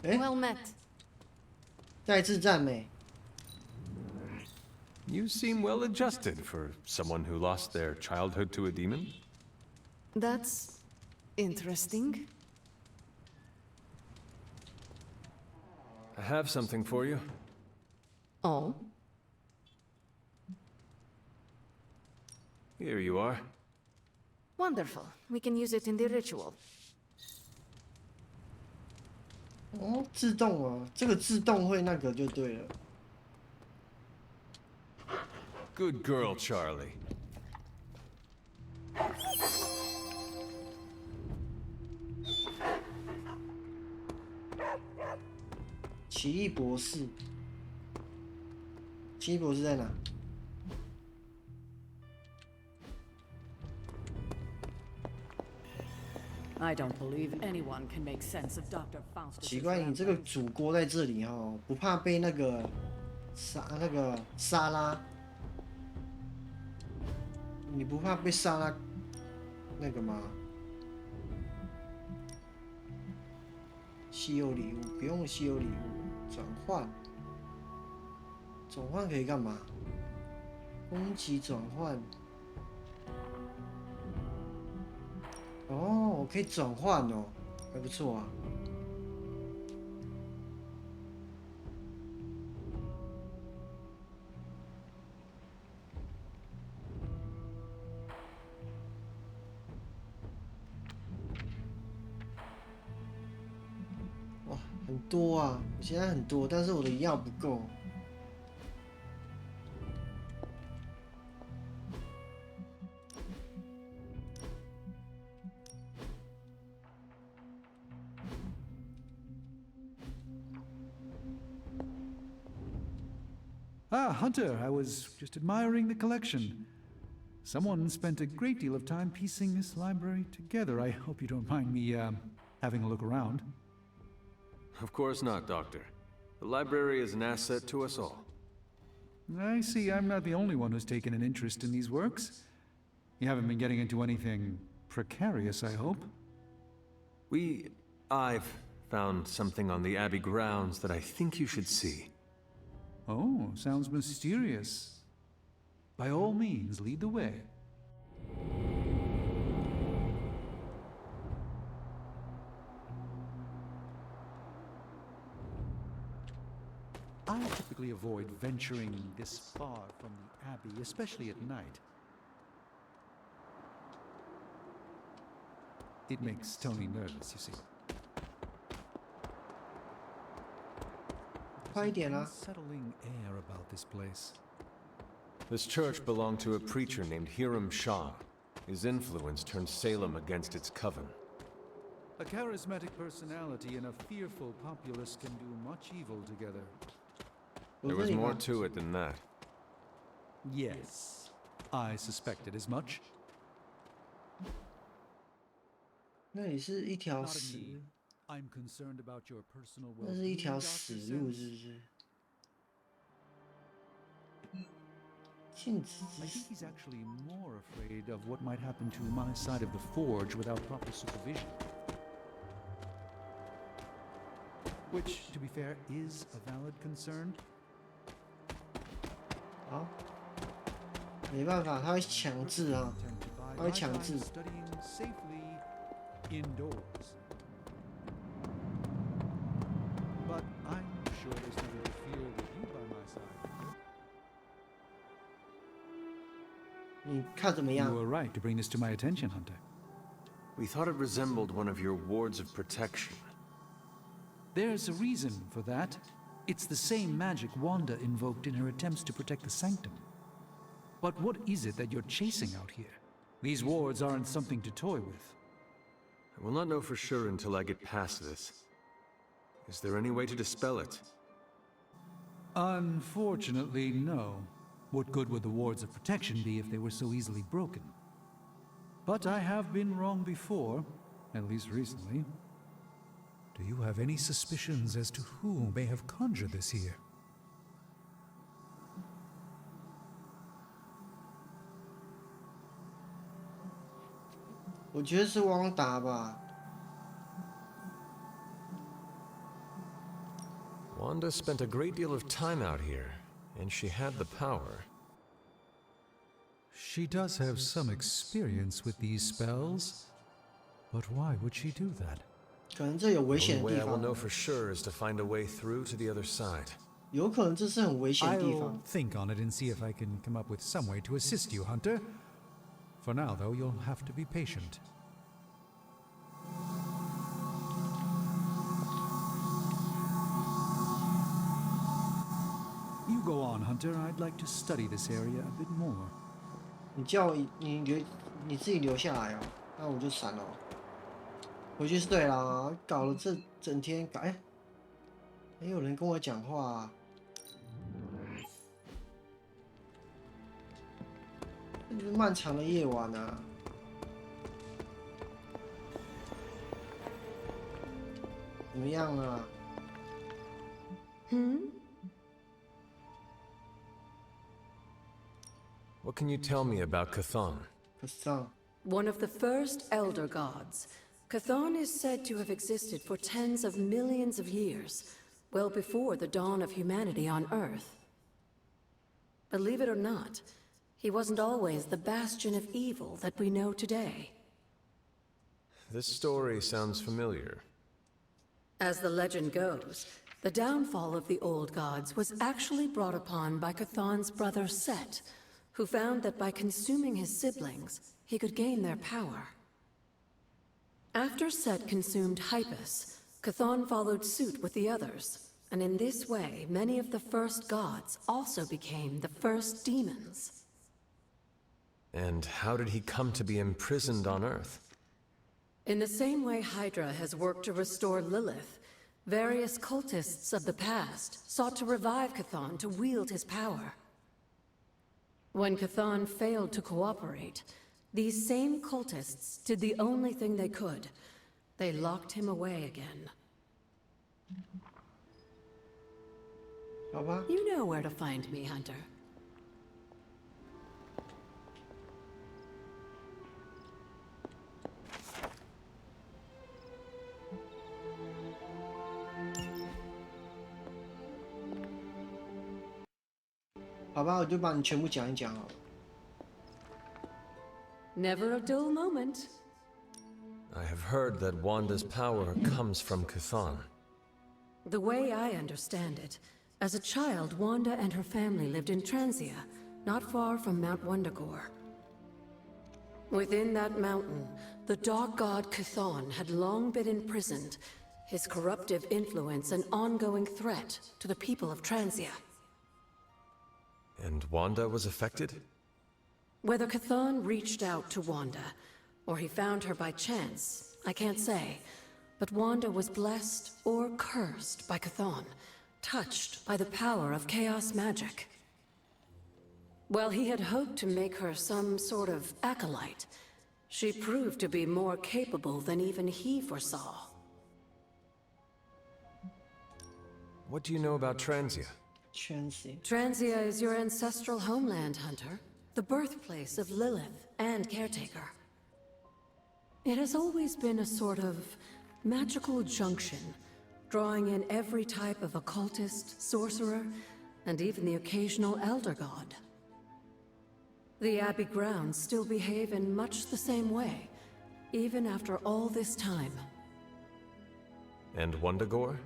C: Well met.
A: 再次赞美。
D: You seem well adjusted for someone who lost their childhood to a demon.
B: That's interesting.
E: I have something for you.
C: Oh?
E: Here you are.
B: Wonderful. We can use it in the ritual.
A: 哦，自动哦，这个自动会那个就对了。
E: Good girl, Charlie.
A: 奇异博士，奇异博士在哪？
B: I don't believe anyone can make sense of Dr. Faustus.
A: 奇怪，你这个主锅在这里哦，不怕被那个沙拉你不怕被杀了那个吗？稀有礼物不用稀有礼物，转换可以干嘛？攻击转换。哦，我可以转换哦，还不错啊。哇，很多啊！我现在很多，但是我的药不够。
F: Ah, Hunter, I was just admiring the collection. Someone spent a great deal of time piecing this library together. I hope you don't mind me, having a look around.
D: Of course not, Doctor. The library is an asset to us all.
F: I see I'm not the only one who's taken an interest in these works. You haven't been getting into anything precarious, I hope?
D: I've found something on the Abbey grounds that I think you should see.
F: Oh, sounds mysterious. By all means, lead the way. I typically avoid venturing this far from the Abbey, especially at night. It makes Tony nervous, you see.
A: 快一点啊！
F: Unsettling air about this place.
E: This church belonged to a preacher named Hiram Shah. His influence turned Salem against its coven.
F: A charismatic personality and a fearful populace can do much evil together.
E: There was more to it than that.
F: Yes, I suspected as much.
A: 那里是一条
F: Not
A: 死，
F: me. I'm concerned about your personal
A: 那是一
F: well-being,
A: 条
F: Dr.
A: 死路，
F: Sims.
A: 是不是？禁止
F: I think he's actually more afraid of what might happen to my side of the forge without proper supervision. Which, to be fair, is a valid concern.
A: 好，没办法，他会强制啊，
F: Tend to bide
A: 他会
F: my
A: 强
F: time
A: 制。
F: studying safely indoors. But I'm sure there's nothing to fear with you by my side.
A: 你看怎么
F: You
A: 样？
F: were right to bring this to my attention, Hunter.
D: We thought it resembled one of your wards of protection.
F: There's a reason for that. It's the same magic Wanda invoked in her attempts to protect the Sanctum. But what is it that you're chasing out here? These wards aren't something to toy with.
D: I will not know for sure until I get past this. Is there any way to dispel it?
F: Unfortunately, no. What good would the wards of protection be if they were so easily broken? But I have been wrong before, at least recently. Do you have any suspicions as to who may have conjured this here?
A: 我觉得是汪达吧。
E: Wanda spent a great deal of time out here, and she had the power.
F: She does have some experience with these spells, but why would she do that?
A: 可能这有危
E: The
A: 险
E: only
A: 的
E: way
A: 地
E: I will
A: 方，
E: know for sure is to find a way through to the other side.
A: 有可能这是很危险的地
F: I'll
A: 方。
F: think on it and see if I can come up with some way to assist you, Hunter. For now, though, you'll have to be patient. You go on, Hunter. I'd like to study this area a bit more.
A: 你叫我你自己留下来哦，那我就闪了。回去睡啦，搞了这整天搞，哎，没有人跟我讲话、啊。这是漫长的夜晚啊。怎么样啊？
E: What can you tell me about Chthon?
A: 可上
C: One of the first Elder Gods, Chthon is said to have existed for tens of millions of years, well before the dawn of humanity on Earth. Believe it or not, he wasn't always the bastion of evil that we know today.
E: This story sounds familiar.
C: As the legend goes, the downfall of the old gods was actually brought upon by Chthon's brother Set, who found that by consuming his siblings, he could gain their power. After Set consumed Hypus, Chthon followed suit with the others, and in this way, many of the first gods also became the first demons.
E: And how did he come to be imprisoned on Earth?
C: In the same way Hydra has worked to restore Lilith, various cultists of the past sought to revive Chthon to wield his power. When Chthon failed to cooperate, these same cultists did the only thing they could. They locked him away again.
A: 好吧，
C: You know where to find me, Hunter.
A: 好吧，我就把你全部讲一讲好了。
C: Never a dull moment.
E: I have heard that Wanda's power comes from Chthon.
C: The way I understand it, as a child, Wanda and her family lived in Transia, not far from Mount Wundagore. Within that mountain, the dark god Chthon had long been imprisoned, his corruptive influence an ongoing threat to the people of Transia.
E: And Wanda was affected?
C: Whether Chthon reached out to Wanda, or he found her by chance, I can't say. But Wanda was blessed or cursed by Chthon, touched by the power of chaos magic. While he had hoped to make her some sort of acolyte, she proved to be more capable than even he foresaw.
E: What do you know about Transia?
A: 圈子
C: Transia is your ancestral homeland, Hunter. The birthplace of Lilith and Caretaker. It has always been a sort of magical junction, drawing in every type of occultist, sorcerer, and even the occasional Elder God. The Abbey grounds still behave in much the same way, even after all this time.
E: And Wundagore?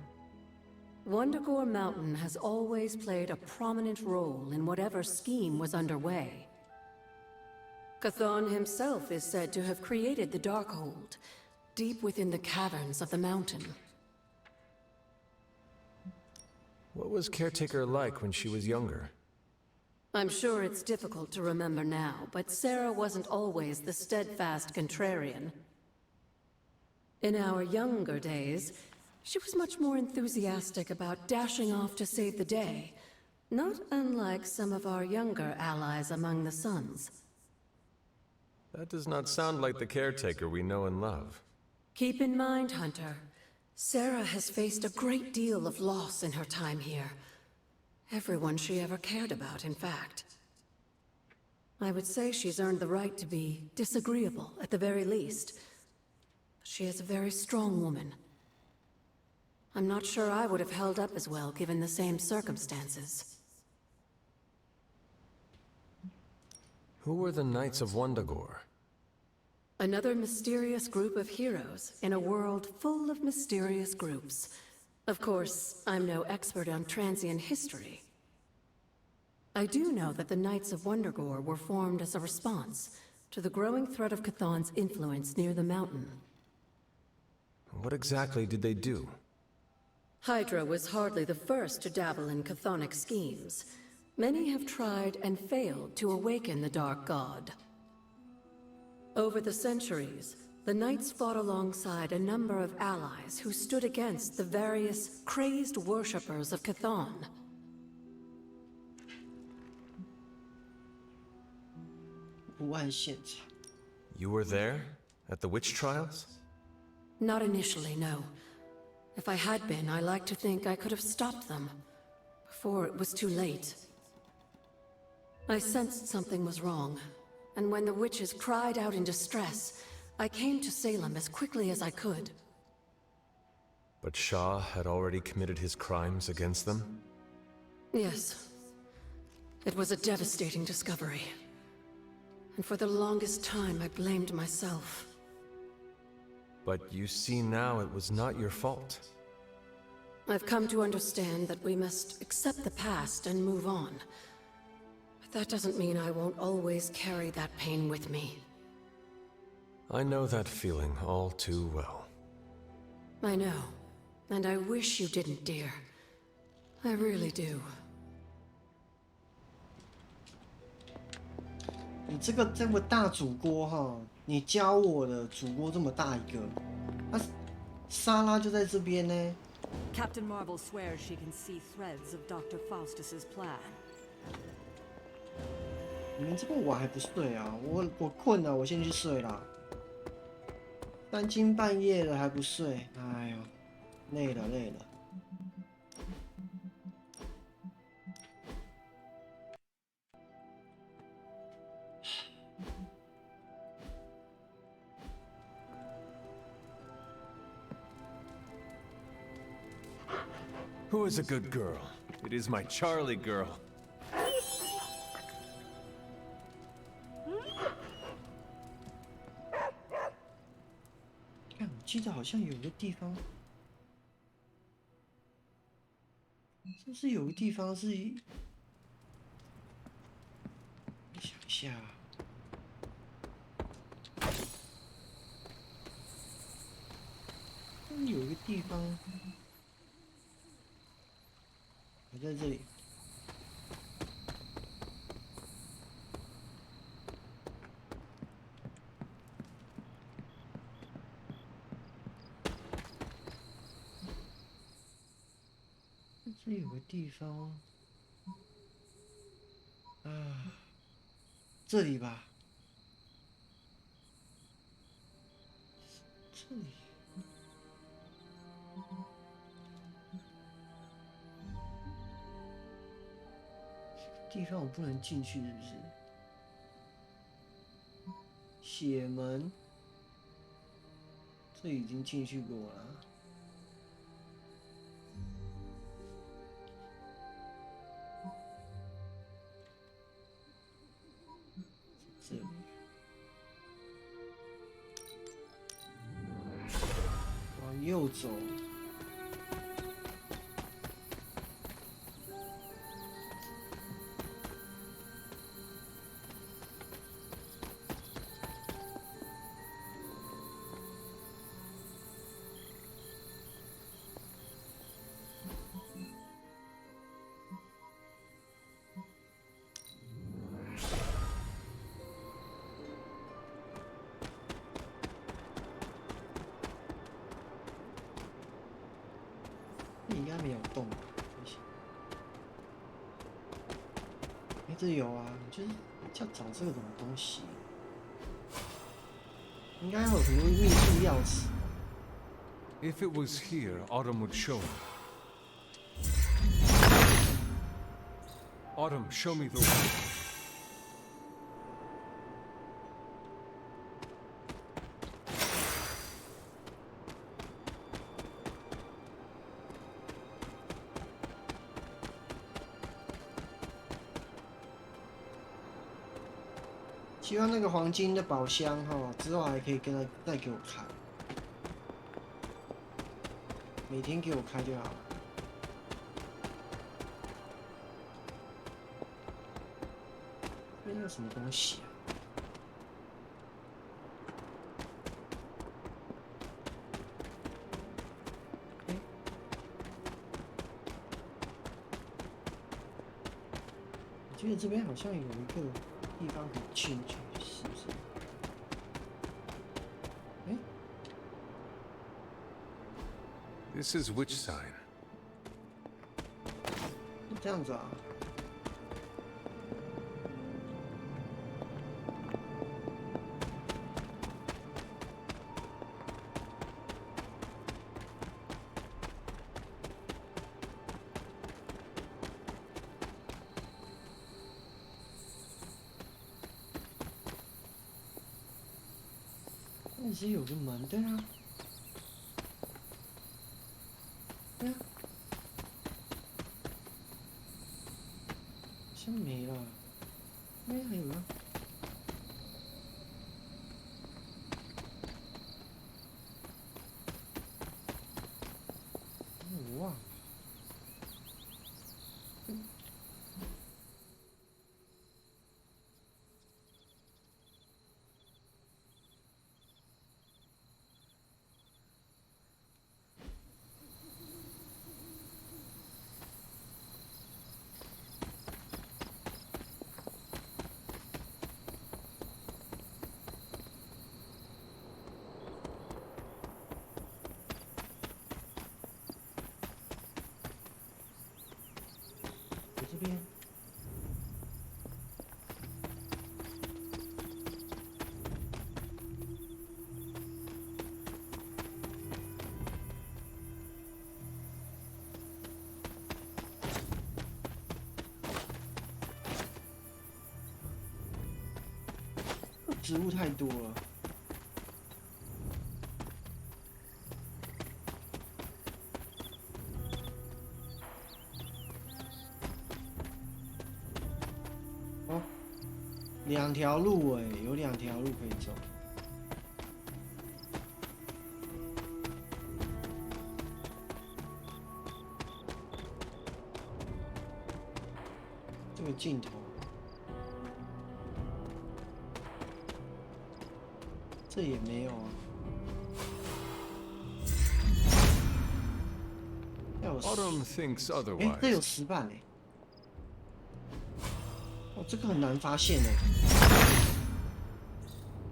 C: Wundagore Mountain has always played a prominent role in whatever scheme was underway. Chthon himself is said to have created the Darkhold, deep within the caverns of the mountain.
E: What was Caretaker like when she was younger?
C: I'm sure it's difficult to remember now, but Sarah wasn't always the steadfast contrarian. In our younger days, she was much more enthusiastic about dashing off to save the day, not unlike some of our younger allies among the Suns.
E: That does not sound like the Caretaker we know and love.
C: Keep in mind, Hunter, Sarah has faced a great deal of loss in her time here. Everyone she ever cared about, in fact. I would say she's earned the right to be disagreeable, at the very least. She is a very strong woman. I'm not sure I would have held up as well given the same circumstances.
E: Who were the Knights of Wundagore?
C: Another mysterious group of heroes in a world full of mysterious groups. Of course, I'm no expert on Transian history. I do know that the Knights of Wundagore were formed as a response to the growing threat of Chthon's influence near the mountain.
E: What exactly did they do?
C: Hydra was hardly the first to dabble in chthonic schemes. Many have tried and failed to awaken the Dark God. Over the centuries, the Knights fought alongside a number of allies who stood against the various crazed worshippers of Chthon.
E: You were there? At the witch trials?
C: Not initially, no. If I had been, I like to think I could have stopped them before it was too late. I sensed something was wrong, and when the witches cried out in distress, I came to Salem as quickly as I could.
E: But Shah had already committed his crimes against them?
C: Yes. It was a devastating discovery. And for the longest time, I blamed myself.
E: But you see now it was not your fault.
C: I've come to understand that we must accept the past and move on. But that doesn't mean I won't always carry that pain with me.
E: I know that feeling all too well.
C: I know. And I wish you didn't, dear. I really do.
A: 你这个这么大煮锅哈，你教我的煮锅这么大一个，啊，沙拉就在这边呢。
B: Captain Marvel swears she can see threads of Dr. Faustus's plan.
A: 你们这么晚还不睡啊？我困了，我先去睡啦。三更半夜了还不睡，哎呦，累了累了。
D: Who is a good girl? It is my Charlie girl.
A: 看，我记得好像有个地方，是不是有个地方是？我想一下，有一个地方。我在这里。这有个地方，啊，这里吧，这里。地方我不能进去，是不是？血门，这已经进去过了。这里，往右走。应该没有动吧？哎，这有啊，就是要找这个什么东西，应该有很多秘术钥匙。
D: If it was here, Autumn would show me. Autumn, show me the way.
A: 希望那个黄金的宝箱哈，之后还可以跟他再给我开，每天给我开就好了。这边有什么东西啊？哎，我记得这边好像有一个地方可以进去，是不是？哎。
D: This is which sign?
A: 是这样子啊。是有个门，对啊，对啊，好像没了，那边还有吗？我忘了。我这边，植物太多了。哦，两条路哎，有两条路可以走。这个镜头，这也没有啊。要有
D: Autumn thinks
A: 哎，这
D: otherwise.
A: 有石板哎。哦，这个很难发现哎。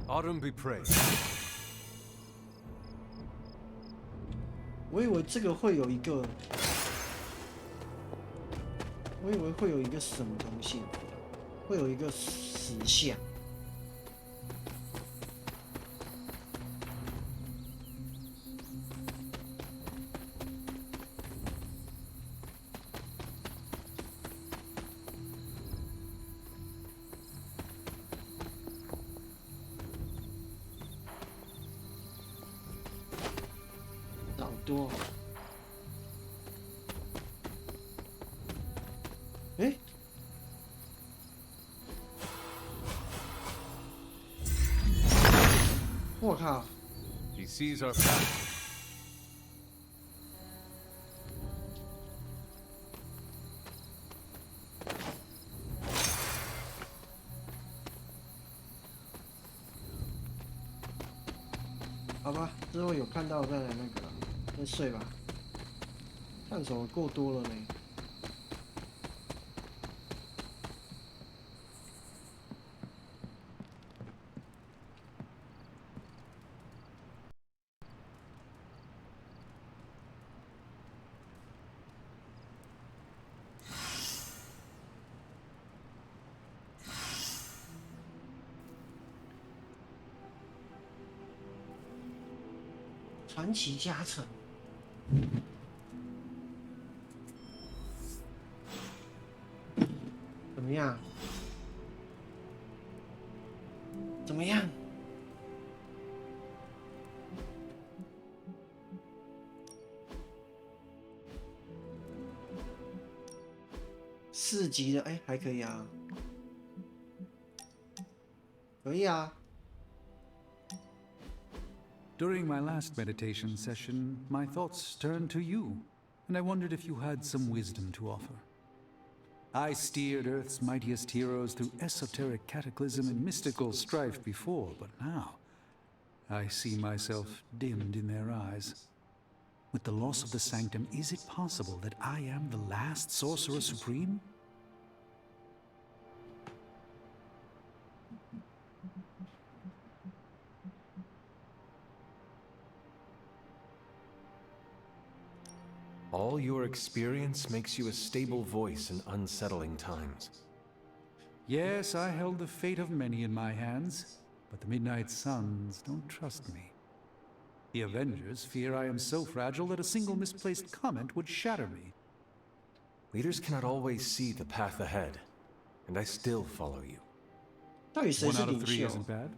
D: Autumn be praised.
A: 我以为这个会有一个，我以为会有一个什么东西，会有一个石像。好多。哎，我靠！
D: He sees our path.
A: 好吧，之后有看到再来那个了，先睡吧。探索够多了呢。传奇加成。怎么样？怎么样？4级的，哎，还可以啊，可以啊。
F: During my last meditation session, my thoughts turned to you, and I wondered if you had some wisdom to offer. I steered Earth's mightiest heroes through esoteric cataclysm and mystical strife before, but now I see myself dimmed in their eyes. With the loss of the sanctum, is it possible that I am the last Sorcerer Supreme?
E: All your experience makes you a stable voice in unsettling times.
F: Yes, I held the fate of many in my hands, but the Midnight Suns don't trust me. The Avengers fear I am so fragile that a single misplaced comment would shatter me.
E: Leaders cannot always see the path ahead, and I still follow you.
A: 到底谁
F: One
A: 是
F: out of
A: 领
F: three
A: 袖？
F: isn't bad.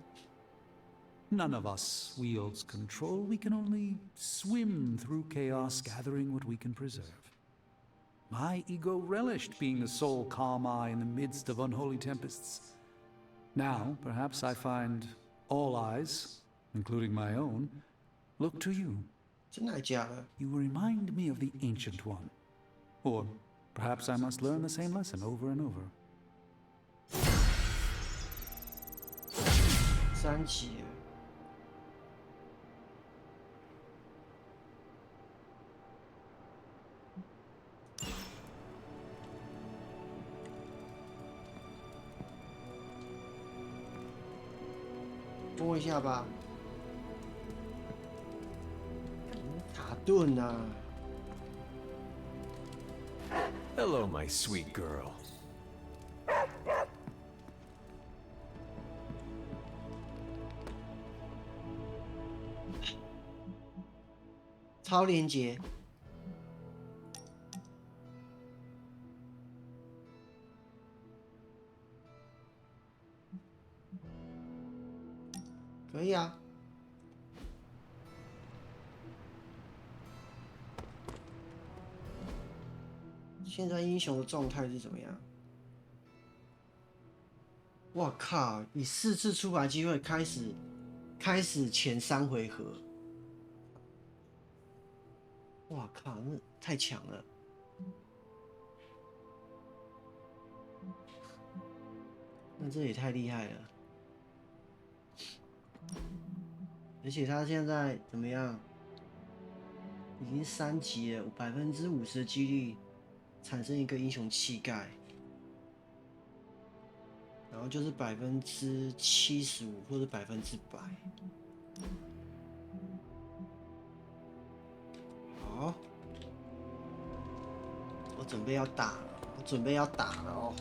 F: None of us wields control. We can only swim through chaos, gathering what we can preserve. My ego relished being the sole calm eye in the midst of unholy tempests. Now, perhaps I find all eyes, including my own, look to you.
A: 真的假的？
F: You remind me of the Ancient One. Or perhaps I must learn the same lesson over and over.
A: 3级了。摸一下吧。卡顿啊！
E: Hello, my sweet girl.
A: 超连接。可以啊。现在英雄的状态是怎么样？哇靠！以4次出牌机会开始前3回合。哇靠！那太强了。那这也太厉害了。而且他现在怎么样？已经3级了，50%的几率产生一个英雄气概，然后就是75%或者100%。好，我准备要打了哦。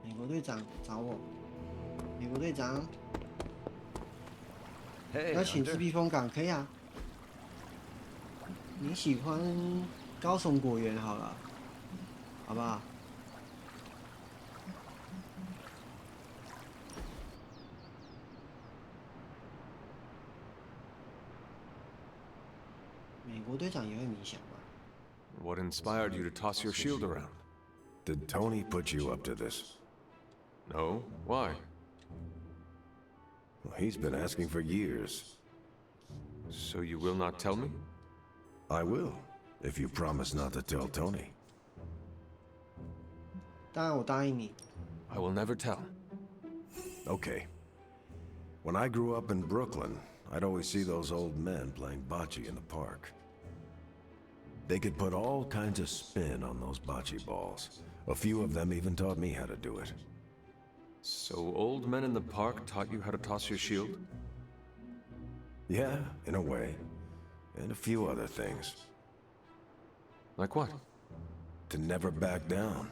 A: 美国队长找我，美国队长。 要请自避风港可以啊。你喜欢高耸果园好了，好不好？美国队长也会冥想吧？
D: What inspired you to toss your shield around?
E: Did Tony put you up to this?
D: No? Why?
E: Well, he's been asking for years.
D: So you will not tell me?
E: I will, if you promise not to tell Tony.
A: 当然我答应你。
D: I will never tell.
E: Okay. When I grew up in Brooklyn, I'd always see those old men playing bocce in the park. They could put all kinds of spin on those bocce balls. A few of them even taught me how to do it.
D: So old men in the park taught you how to toss your shield?
E: Yeah, in a way. And a few other things.
D: Like what?
E: To never back down.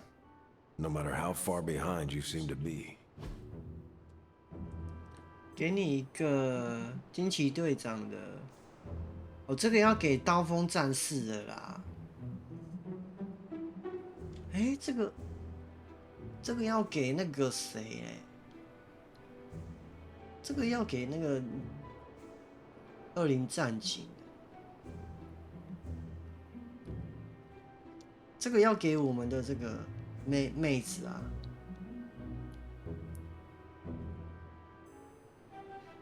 E: No matter how far behind you seem to be.
A: 给你一个惊奇队长的，哦，这个要给刀锋战士的啦。哎，这个要给那个谁哎？这个要给那个20战警。这个要给我们的这个妹子啊。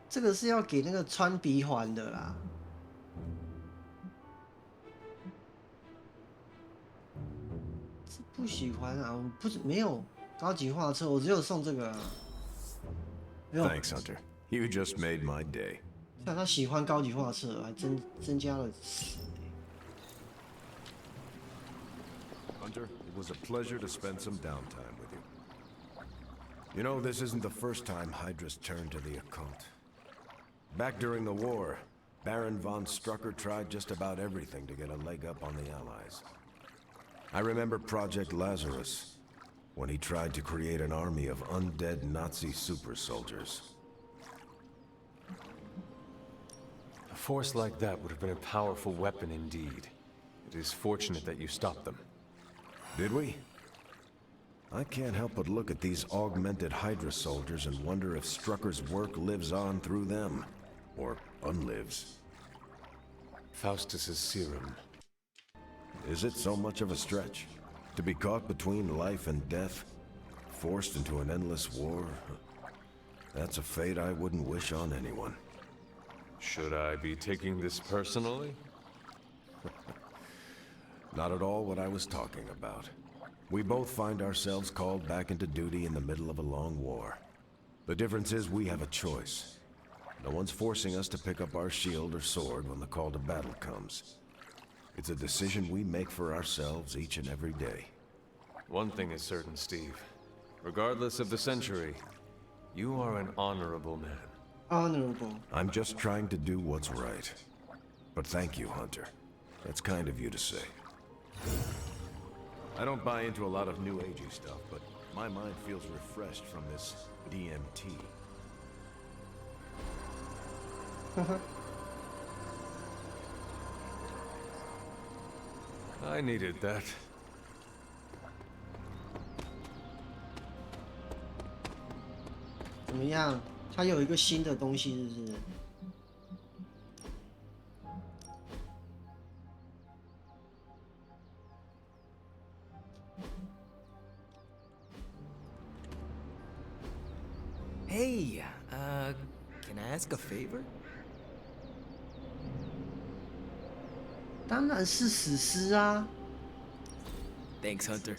A: 这个是要给那个穿鼻环的啦。这不喜欢啊，我不是没有高级画册，我只有送这个啊。没有。
E: Thanks, Hunter. You just made my day.
A: 像他喜欢高级画册，还增加了10。
E: Hunter, it was a pleasure to spend some downtime with you. You know, this isn't the first time Hydra's turned to the occult. Back during the war, Baron von Strucker tried just about everything to get a leg up on the Allies. I remember Project Lazarus, when he tried to create an army of undead Nazi super soldiers.
D: A force like that would have been a powerful weapon indeed. It is fortunate that you stopped them.
E: Did we? I can't help but look at these augmented Hydra soldiers and wonder if Strucker's work lives on through them. Or unlives.
D: Faustus's serum.
E: Is it so much of a stretch? To be caught between life and death? Forced into an endless war? That's a fate I wouldn't wish on anyone.
D: Should I be taking this personally?
E: Not at all what I was talking about. We both find ourselves called back into duty in the middle of a long war. The difference is we have a choice. No one's forcing us to pick up our shield or sword when the call to battle comes. It's a decision we make for ourselves each and every day.
D: One thing is certain, Steve. Regardless of the century, you are an honorable man.
A: Honorable.
E: I'm just trying to do what's right. But thank you, Hunter. That's kind of you to say. I don't buy into a lot of new agey stuff, but my mind feels refreshed from this DMT.
D: I needed that.
A: 怎么样？它有一个新的东西，是不是？Hey,
G: can I ask a favor?
A: 当然是史诗啊！
G: Thanks, Hunter.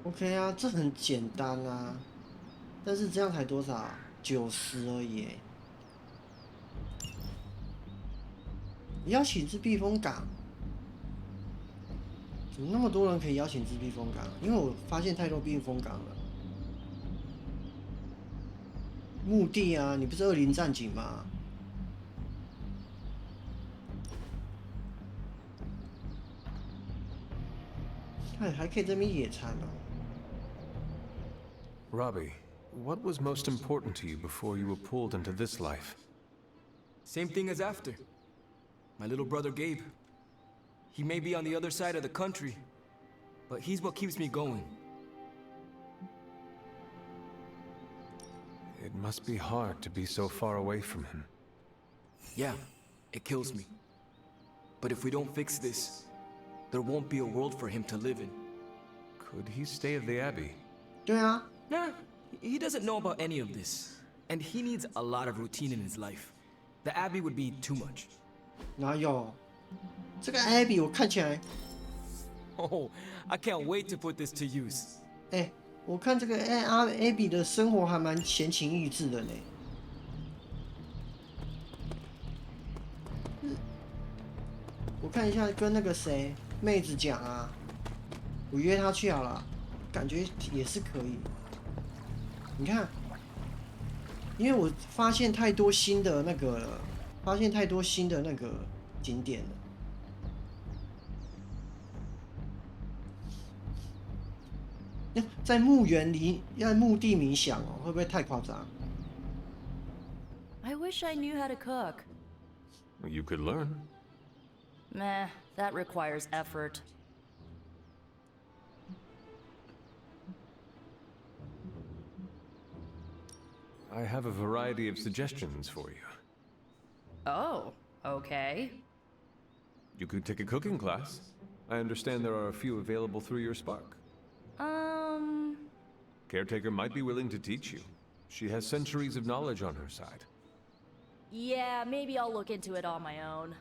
A: OK 啊，这很简单啊，但是这样才多少？90而已。邀请至避风港，怎么那么多人可以邀请至避风港？因为我发现太多避风港了。墓地啊，你不是20战警吗？还可以这边野餐哦。
D: Robbie, what was most important to you before you were pulled into this life?
G: Same thing as after. My little brother Gabe. He may be on the other side of the country, but he's what keeps me going.
D: It must be hard to be so far away from him.
G: Yeah, it kills me. But if we don't fix this, there won't be a world for him to live in.
D: Could he stay at the Abbey?
A: 对啊，
G: Nah, he doesn't know about any of this. And he needs a lot of routine in his life. The Abbey would be too much.
A: 哪有？这个 Abby 我看起来，
G: Oh, I can't wait to put this to use.
A: 哎，我看这个Abby 的生活还蛮闲情逸致的呢。我看一下，跟那个谁妹子讲啊，我约她去好了，感觉也是可以。你看，因为我发现太多新的那个了，发现太多新的那个景点了。在墓园里，在墓地冥想哦，会不会太夸张？
H: I wish I knew how to cook.
D: You could learn.
H: Meh, that requires effort.
D: I have a variety of suggestions for you.
H: Oh, okay.
D: You could take a cooking class. I understand there are a few available through your Spark. Caretaker might be willing to teach you. She has centuries of knowledge on her side.
H: Yeah, maybe I'll look into it on my own.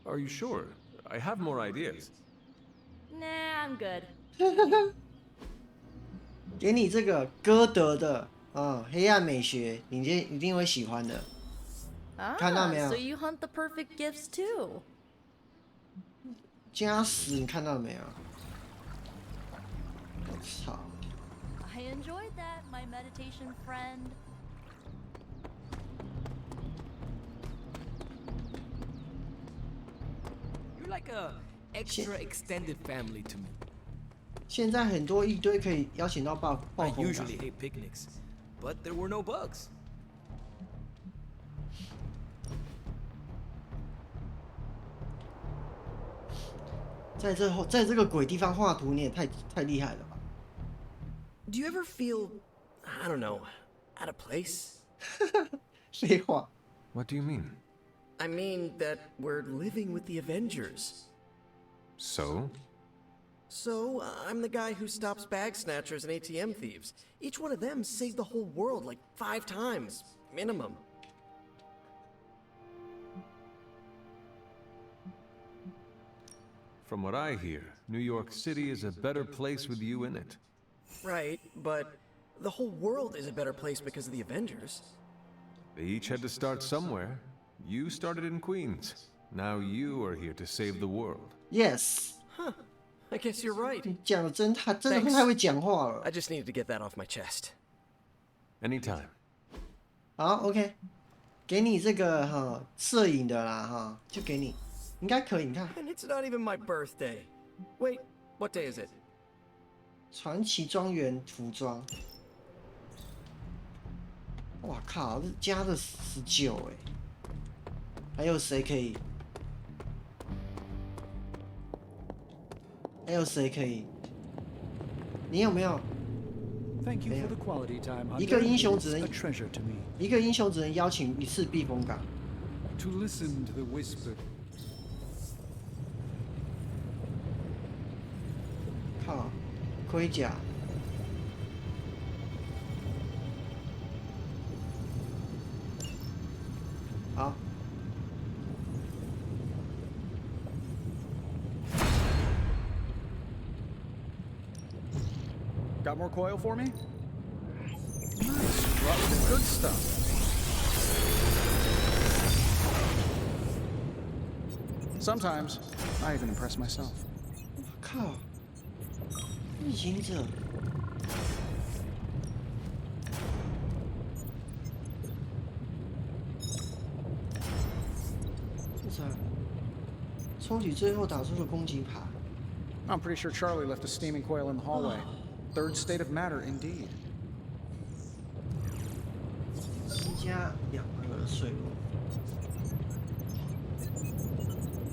D: Are you sure? I have more ideas.
H: Nah, I'm good.
A: 给你这个歌德的黑暗美学，你一定会喜欢的。 看到没有？
H: So you hunt the perfect gifts too.
A: 加时，你看到没有？我操！
H: I enjoyed that, my meditation friend.
G: You're like a extra extended family to me.
A: 现在很多一堆可以邀请到暴
G: I
A: 风港。
G: usually hate picnics, but there were no bugs.
A: 在这个鬼地方画图，你也太厉害了吧？
I: Do you ever feel, I don't know, out of place?
A: 废话。
D: What do you mean?
I: I mean that we're living with the Avengers.
D: So?
I: So, I'm the guy who stops bag snatchers and ATM thieves. Each one of them saved the whole world like 5 times, minimum.
D: From what I hear, New York City is a better place with you in it.
I: Right, but the whole world is a better place because of the Avengers.
D: They each had to start somewhere. You started in Queens. Now you are here to save the world.
A: Yes，
I: Huh, I guess you're right.
A: 你讲的真的
I: Thanks.
A: 太会讲话了
I: I。just needed to get that off my chest.
D: Anytime.
A: 好 ，OK， 给你这个哈摄影的啦哈，就给你，应该可以。你看，
I: And it's not even my birthday. Wait, what day is it?
A: 传奇庄园服装。哇靠，这加了19哎！还有谁可以？还有谁可以？你有没有？
F: Thank you for the quality time,
A: 一
F: Hunter.
A: 个英雄
F: It's
A: 只
F: a
A: 能
F: treasure to me.
A: 一个英雄只能邀请一次避风港。
F: To listen to the whisper.
A: 靠，盔甲。好，
F: Got more coil for me? Nice. Brought with the good stuff. Sometimes, I even impress myself.
A: 靠，异形者。这啥？抽取最后打出的攻击牌。
F: I'm pretty sure Charlie left a steaming coil in the hallway. Third state of matter, indeed.
A: 施加2个水路。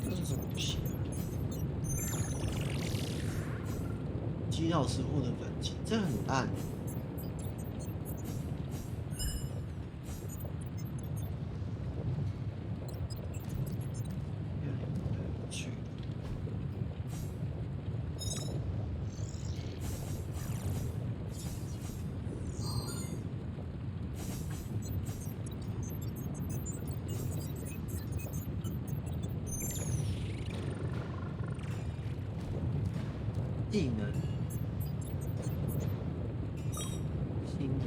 A: 这是什么东西啊？击倒时获得本金，这很烂。去。 技能，新的，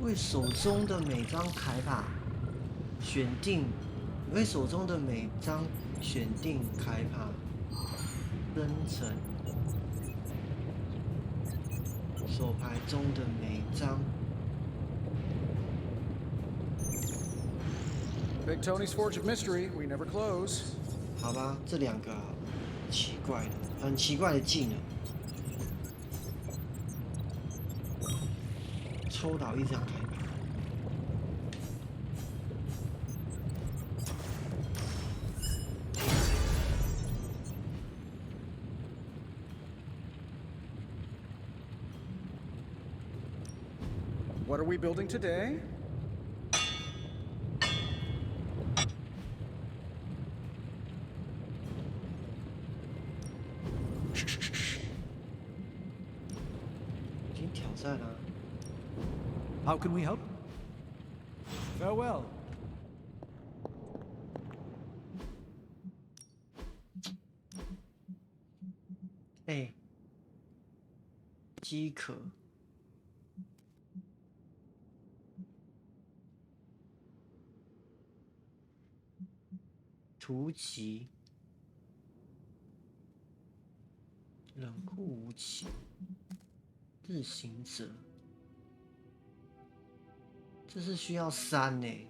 A: 为手中的每张牌卡选定。 为手中的每张选定开帕生成手牌中的每张。
F: Big Tony's Forge of Mystery, we never close.
A: 好吧，这2个奇怪的，很奇怪的技能。抽到一张开帕。
F: What are we building today? How can we help? Farewell.
A: 哎，饥渴。图集。冷酷无情，日行者，这是需要3呢。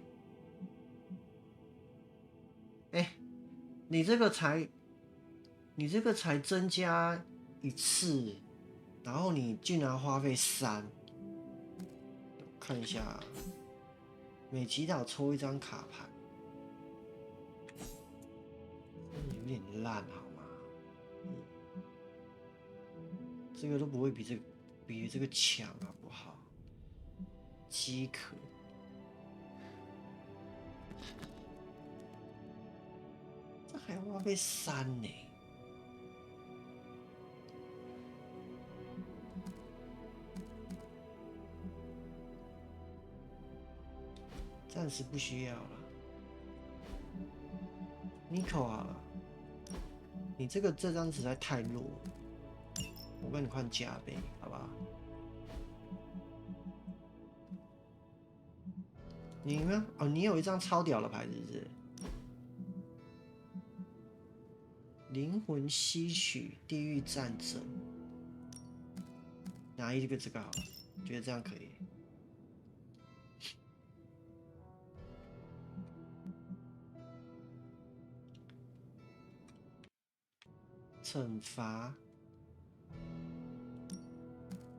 A: 哎，你这个才增加1次，然后你竟然花费3。看一下，每击倒抽1张卡牌，有点烂好吗？这个都不会比这个强好不好？饥渴，这还要花费3呢。暂时不需要了。Nico 好了，你这张实在太弱，我跟你换加倍，好不好？你呢？哦，你有一张超屌的牌，是不是？灵魂吸取，地狱战争，拿一个这个好了，觉得这样可以。惩罚，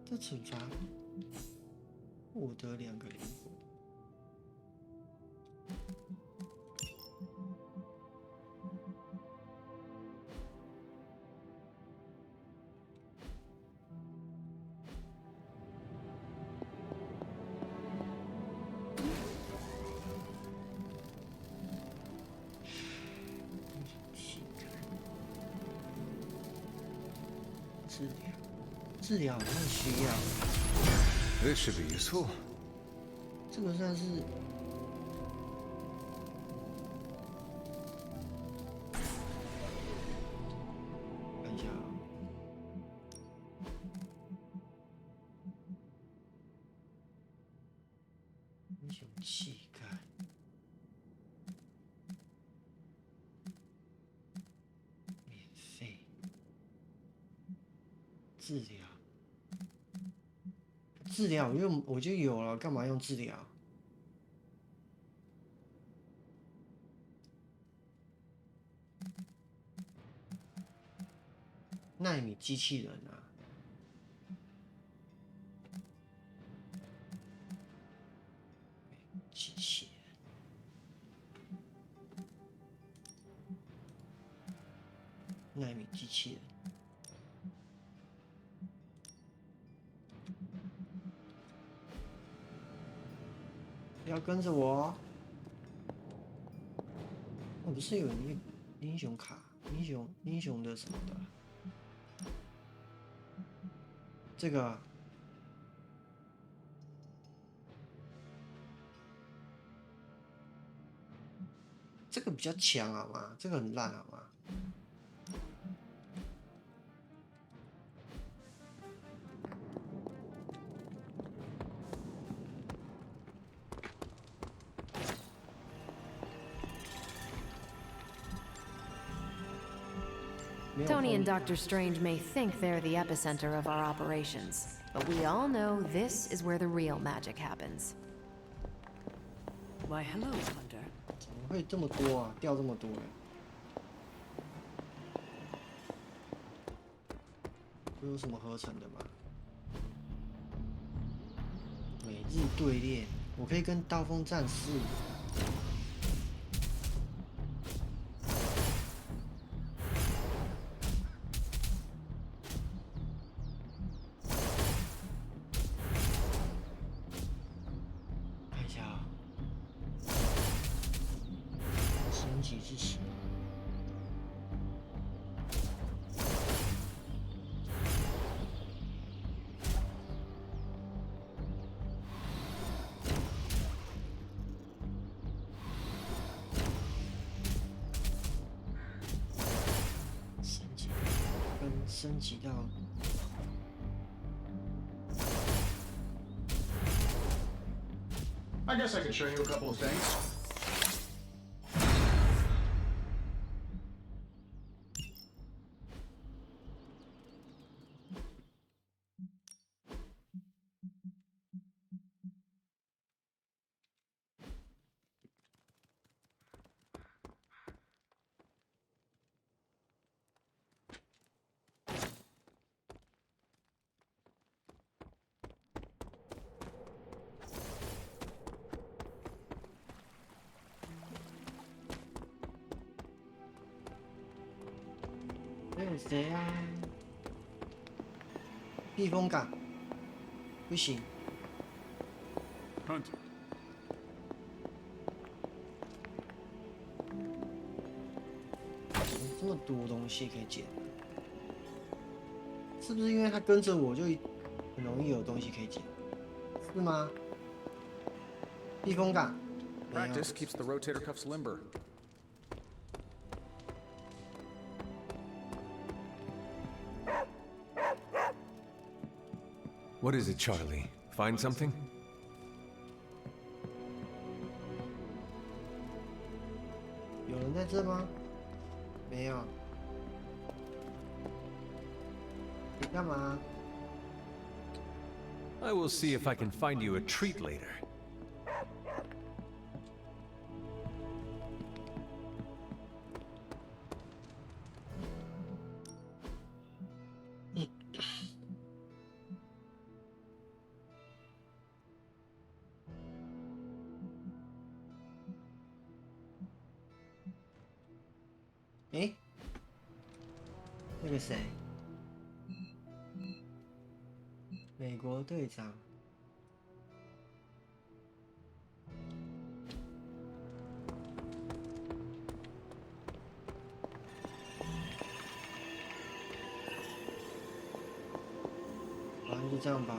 A: 这惩罚获得2个灵魂。治疗好像需要。
D: This should be useful.
A: 这个算是看一下啊，英雄气概，免费治疗。治疗我就有了，干嘛用治疗？奈米机器人啊，机器人，奈米机器人。不要跟着我！我不是有英雄卡、英雄的什么的？这个比较强好吗？这个很烂好吗？Tony
J: and Dr. Strange may think they're the epicenter of our operations, but we all know this is where the real magic happens.
B: Why, hello, Hunter.
A: 怎么会这么多啊？掉这么多会有什么合成的吗？每日对练，我可以跟刀锋战士。升级到
K: I guess I could show you a couple of things.
A: 有谁啊？避风港不行。
K: Hunter.
A: 这么多东西可以捡，是不是因为他跟着我就很容易有东西可以捡？是吗？避风港。没有
K: Practice keeps the rotator cuffs limber.
D: What is it, Charlie? Find something?
A: 有人在这吗？没有。你干嘛？
D: I will see if I can find you a treat later.
A: 诶，那个谁，美国队长，好，那就这样吧。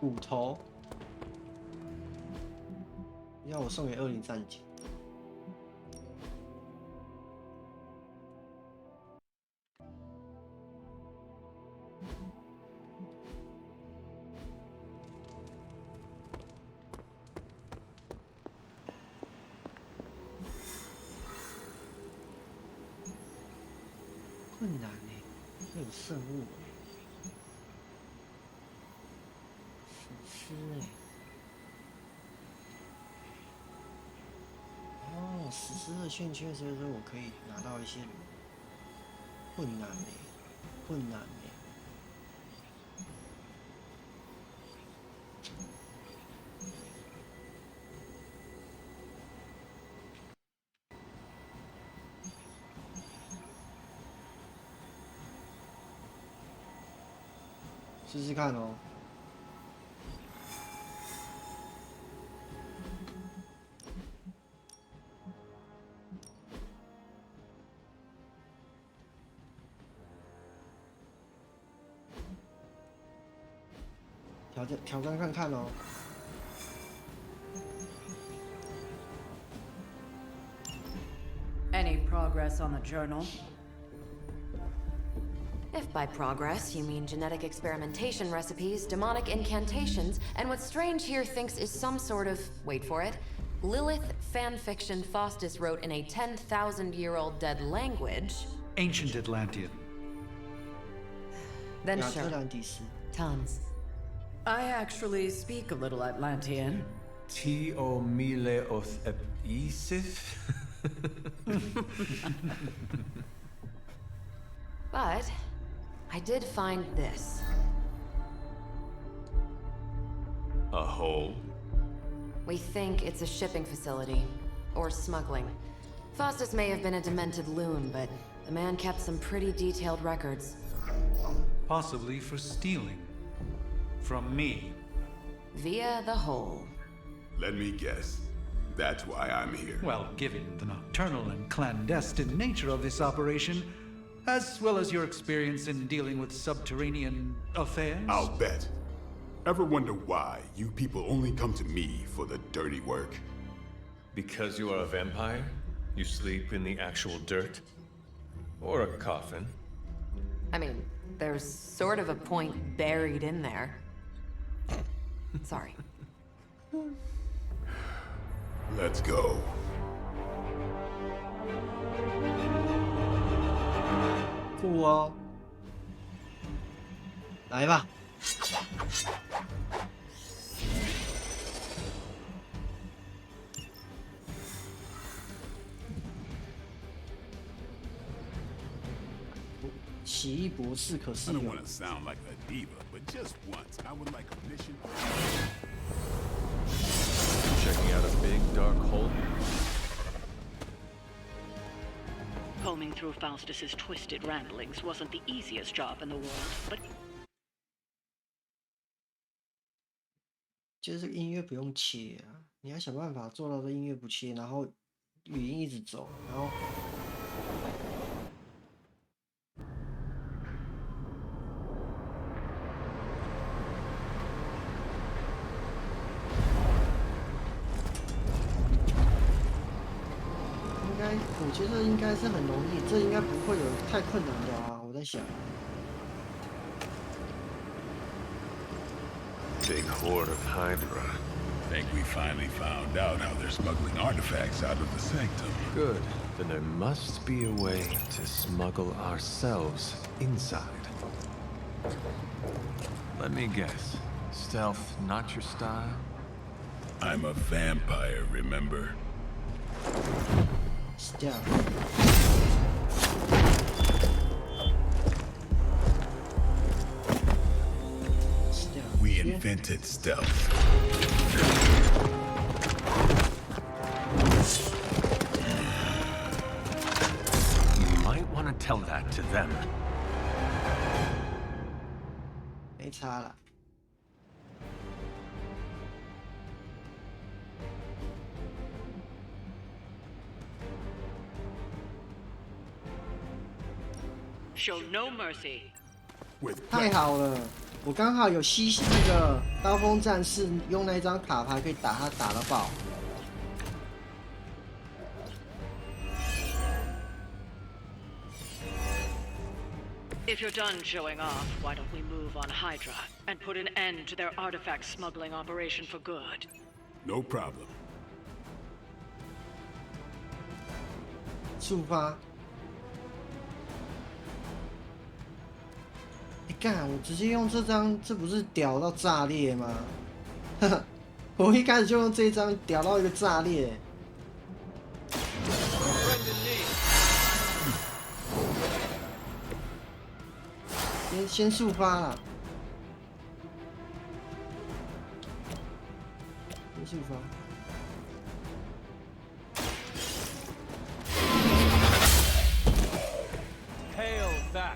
A: 骨头，要我送给恶灵战警。困难呢，会有圣物。 哦，史诗的线圈，所以说我可以拿到一些困难呢，困难呢。试试看哦。 挑战看看哦。
B: Any progress on the journal?
J: If by progress you mean genetic experimentation recipes, demonic incantations, and what Strange here thinks is some sort of, wait for it, Lilith fanfiction Faustus wrote in a 10,000-year-old dead language...
F: Ancient Atlantean.
J: Then sure. Tons.
B: I actually speak a little Atlantean.
D: Tio mile oth episif?
J: But I did find this.
D: A hole?
J: We think it's a shipping facility. Or smuggling. Faustus may have been a demented loon, but the man kept some pretty detailed records.
F: Possibly for stealing. From me.
J: Via the hole.
L: Let me guess. That's why I'm here.
F: Well, given the nocturnal and clandestine nature of this operation, as well as your experience in dealing with subterranean affairs...
L: I'll bet. Ever wonder why you people only come to me for the dirty work?
D: Because you are a vampire? You sleep in the actual dirt? Or a coffin?
J: I mean, there's sort of a point buried in there. Sorry.
L: Let's go.
A: Cool. 来吧。奇异博士可是
L: I don't
A: 有
L: want to sound like a diva, but just once, I would like a mission.
D: Checking out a big dark hole?
B: Combing through Faustus's twisted ramblings wasn't the easiest job in the world, but
A: 就是这个音乐不用切啊，你要想办法做到这音乐不切，然后语音一直走，然后应该，我觉得应该是很容易，这应该不会有太困难的啊，我在想。
D: Big horde of Hydra.
L: Think we finally found out how they're smuggling artifacts out of the sanctum.
D: Good. Then there must be a way to smuggle ourselves inside. Let me guess. Stealth not your style?
L: I'm a vampire, remember?
A: Stealth.
L: We invented stealth.
D: You might want to tell that to them.
A: 没差了。
B: show no mercy.
A: 太好了，我刚好有吸那个刀锋战士，用那张卡牌可以打他打到爆。
B: If you're done showing off, why don't we move on Hydra and put an end to their artifact smuggling operation for good?
L: No problem.
A: 触发。你干，我直接用这张，这不是屌到炸裂吗？哈哈，我一开始就用这一张屌到一个炸裂。先触发了，先触发。
G: Hail that!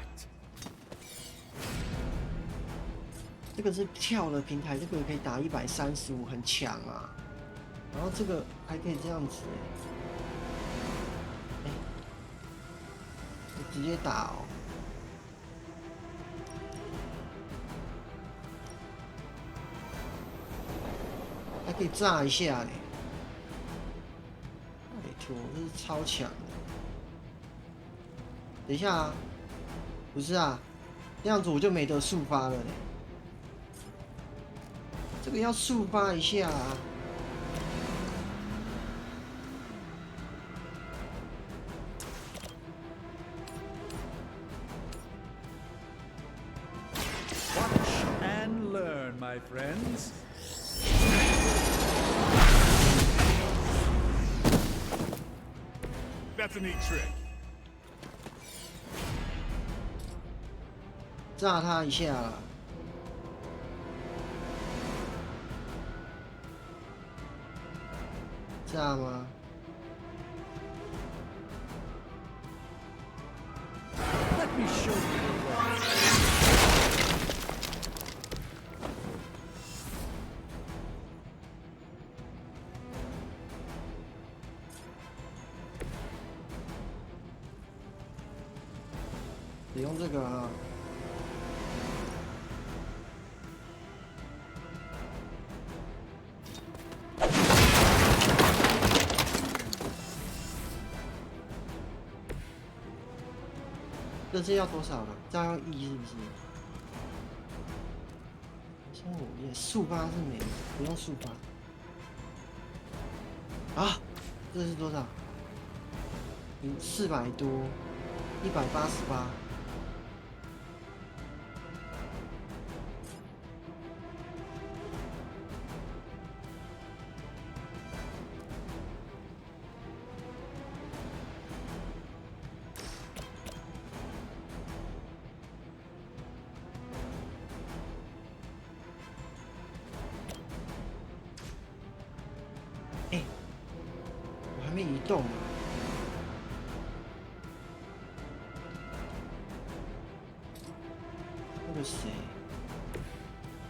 A: 这个是跳的平台，这个可以打135，很强啊。然后这个还可以这样子，哎，我直接打哦。 还可以炸一下嘞！拜托，这是超强的。等一下啊，不是啊，这样子我就没得速发了嘞。这个要速发一下啊！Watch
F: and learn, my friends.
L: That's a neat trick.
A: 炸他一下啦！炸吗？
F: Let me show you the way.
A: 使用这个啊。 这是要多少了？这样要1是不是？生火焰速发是没，不用速发。啊，这是多少？400多，188。没移动啊。那个谁，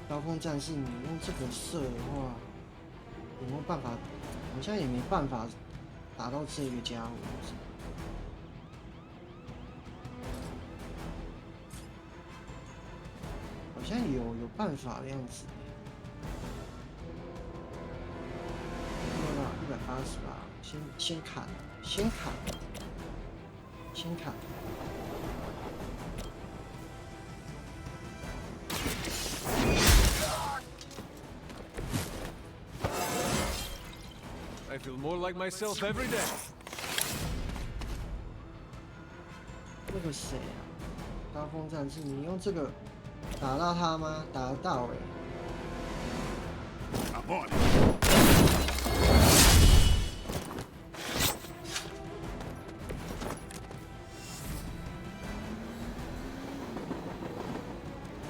A: 刀锋战士，你用这个射的话，有没有办法？好像也没办法打到这个家伙。好像有办法的样子。188，先砍。
D: I feel more like myself every day.
A: 那个谁啊，刀锋战士，你用这个打到他吗？打得到哎、
L: I'm on it.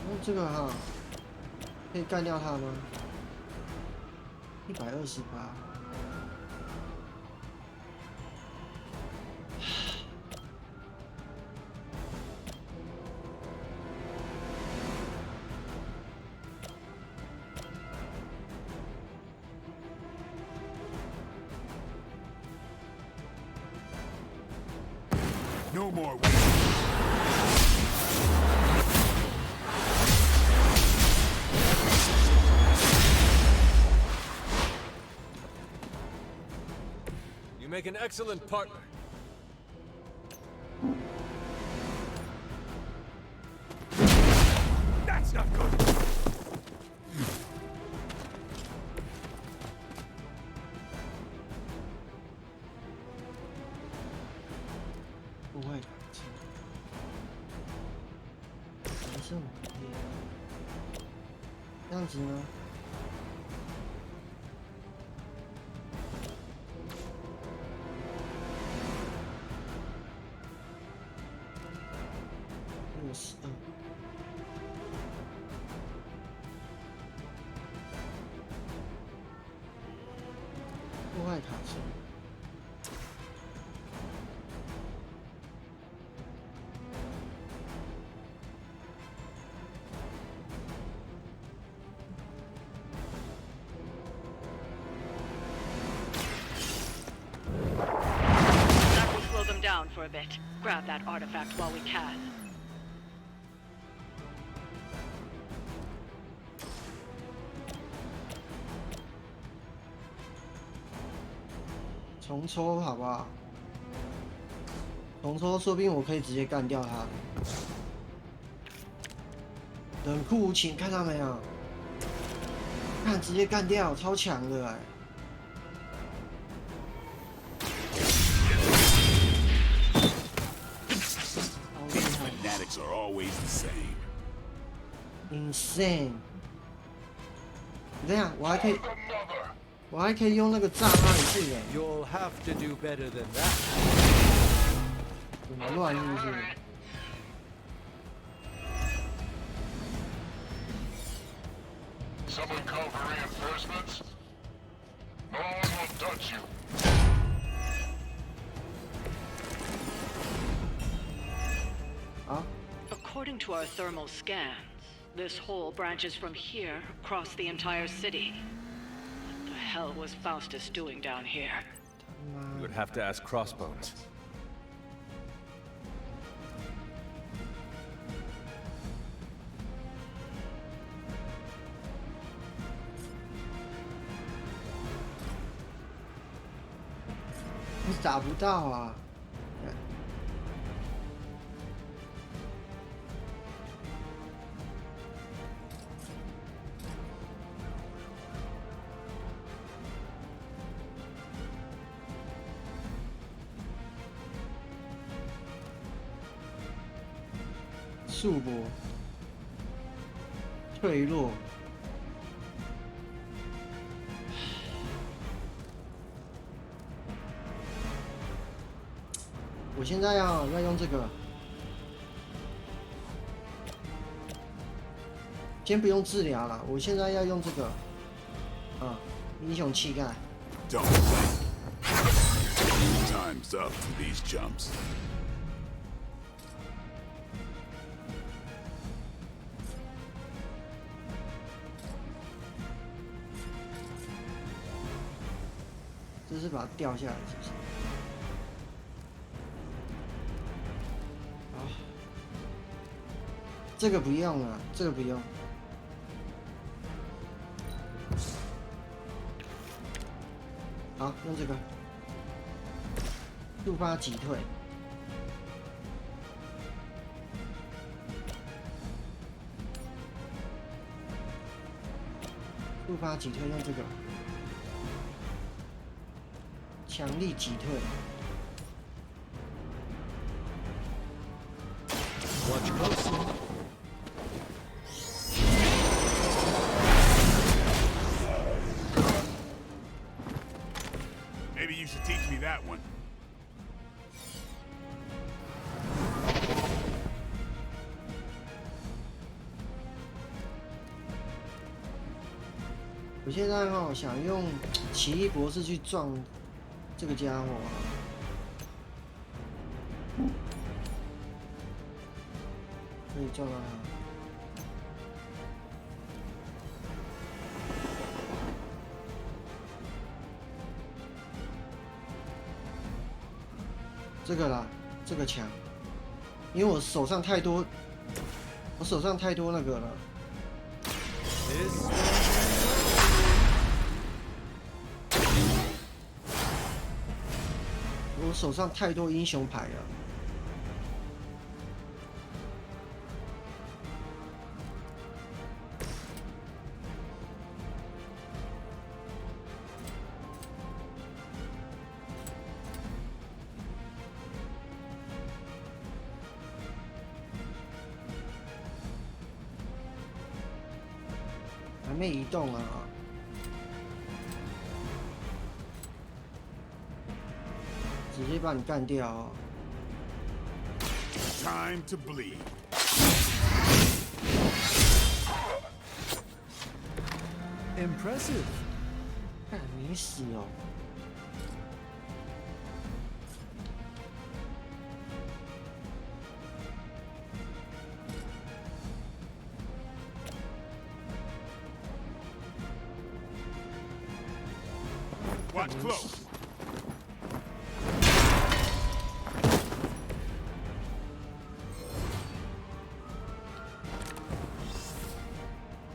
A: 用这个哈，可以干掉他吗？128。
L: No more.
D: You make an excellent partner.
L: That's not good.
A: 不会的，还是我这样子呢？62。破坏卡车。
B: That will slow them down for a bit. Grab that artifact while we can.
A: 重抽好不好？重抽，说不定我可以直接干掉他。冷酷无情，看到没有？看，直接干掉，超强的哎！
L: Fanatics are always the same.
A: Insane！ 这样我还可以用那个炸他一次哎！
M: You'll have to do better than that.
A: 怎么乱是不是？
L: Someone call for reinforcements? No one will touch you.
B: According to our thermal scans, this hole branches from here across the entire city. What the hell was Faustus doing down here?
D: You would have to ask Crossbones.
A: "你打不到啊！束缚，脆弱。我现在要用这个，先不用治疗了，我现在要用这个，英雄气概。
L: Time's up for these chumps.
A: 这是把它掉下来，是不是？好，这个不用了，这个不用。好，用这个。触发击退。触发击退，用这个。强力击退。
M: Watch closely.
L: Maybe you should teach me that one.
A: 我现在想用奇异博士去撞这个家伙可以撞到他。这个啦，这个强，因为我手上太多那个了。我手上太多英雄牌了。还没移动啊！直接把你干掉哦。
L: Time to bleed.
F: Impressive.
A: 干没死哦。
L: Watch close.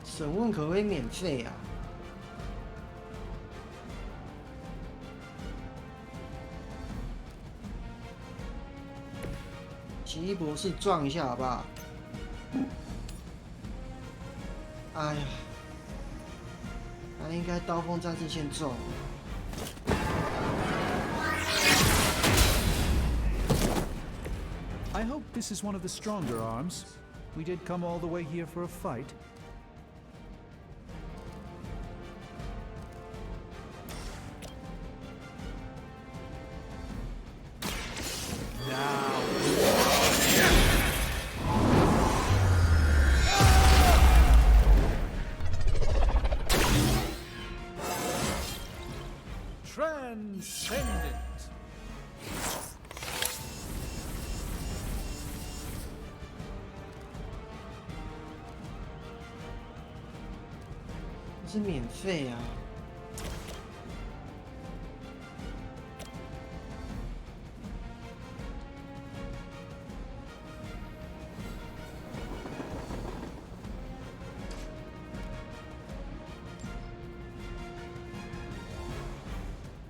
A: 审问可不可以免费啊？奇异博士撞一下好不好？哎呀，他应该刀锋战士先撞。
F: I hope this is one of the stronger arms. We did come all the way here for a fight. Transcendent.
A: 是免费啊！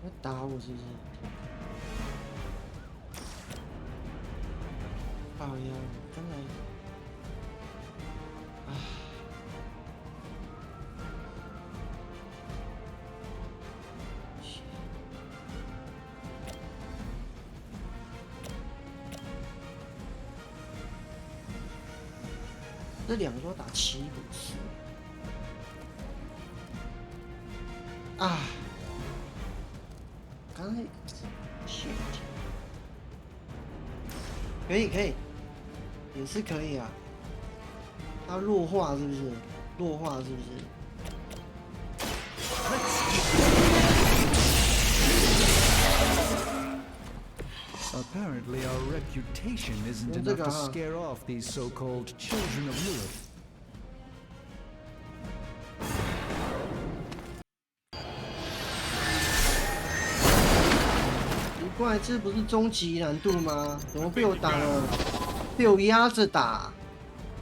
A: 要打我是不是？哎呀，刚才，啊！这两个都打7补10啊！刚才shit可以，也是可以啊。它弱化是不是？弱化是不是？
F: Apparently, our reputation isn't enough to scare off these so-called children of Lilith.
A: 奇怪，这不是终极难度吗？怎么被我打了？被我压着打，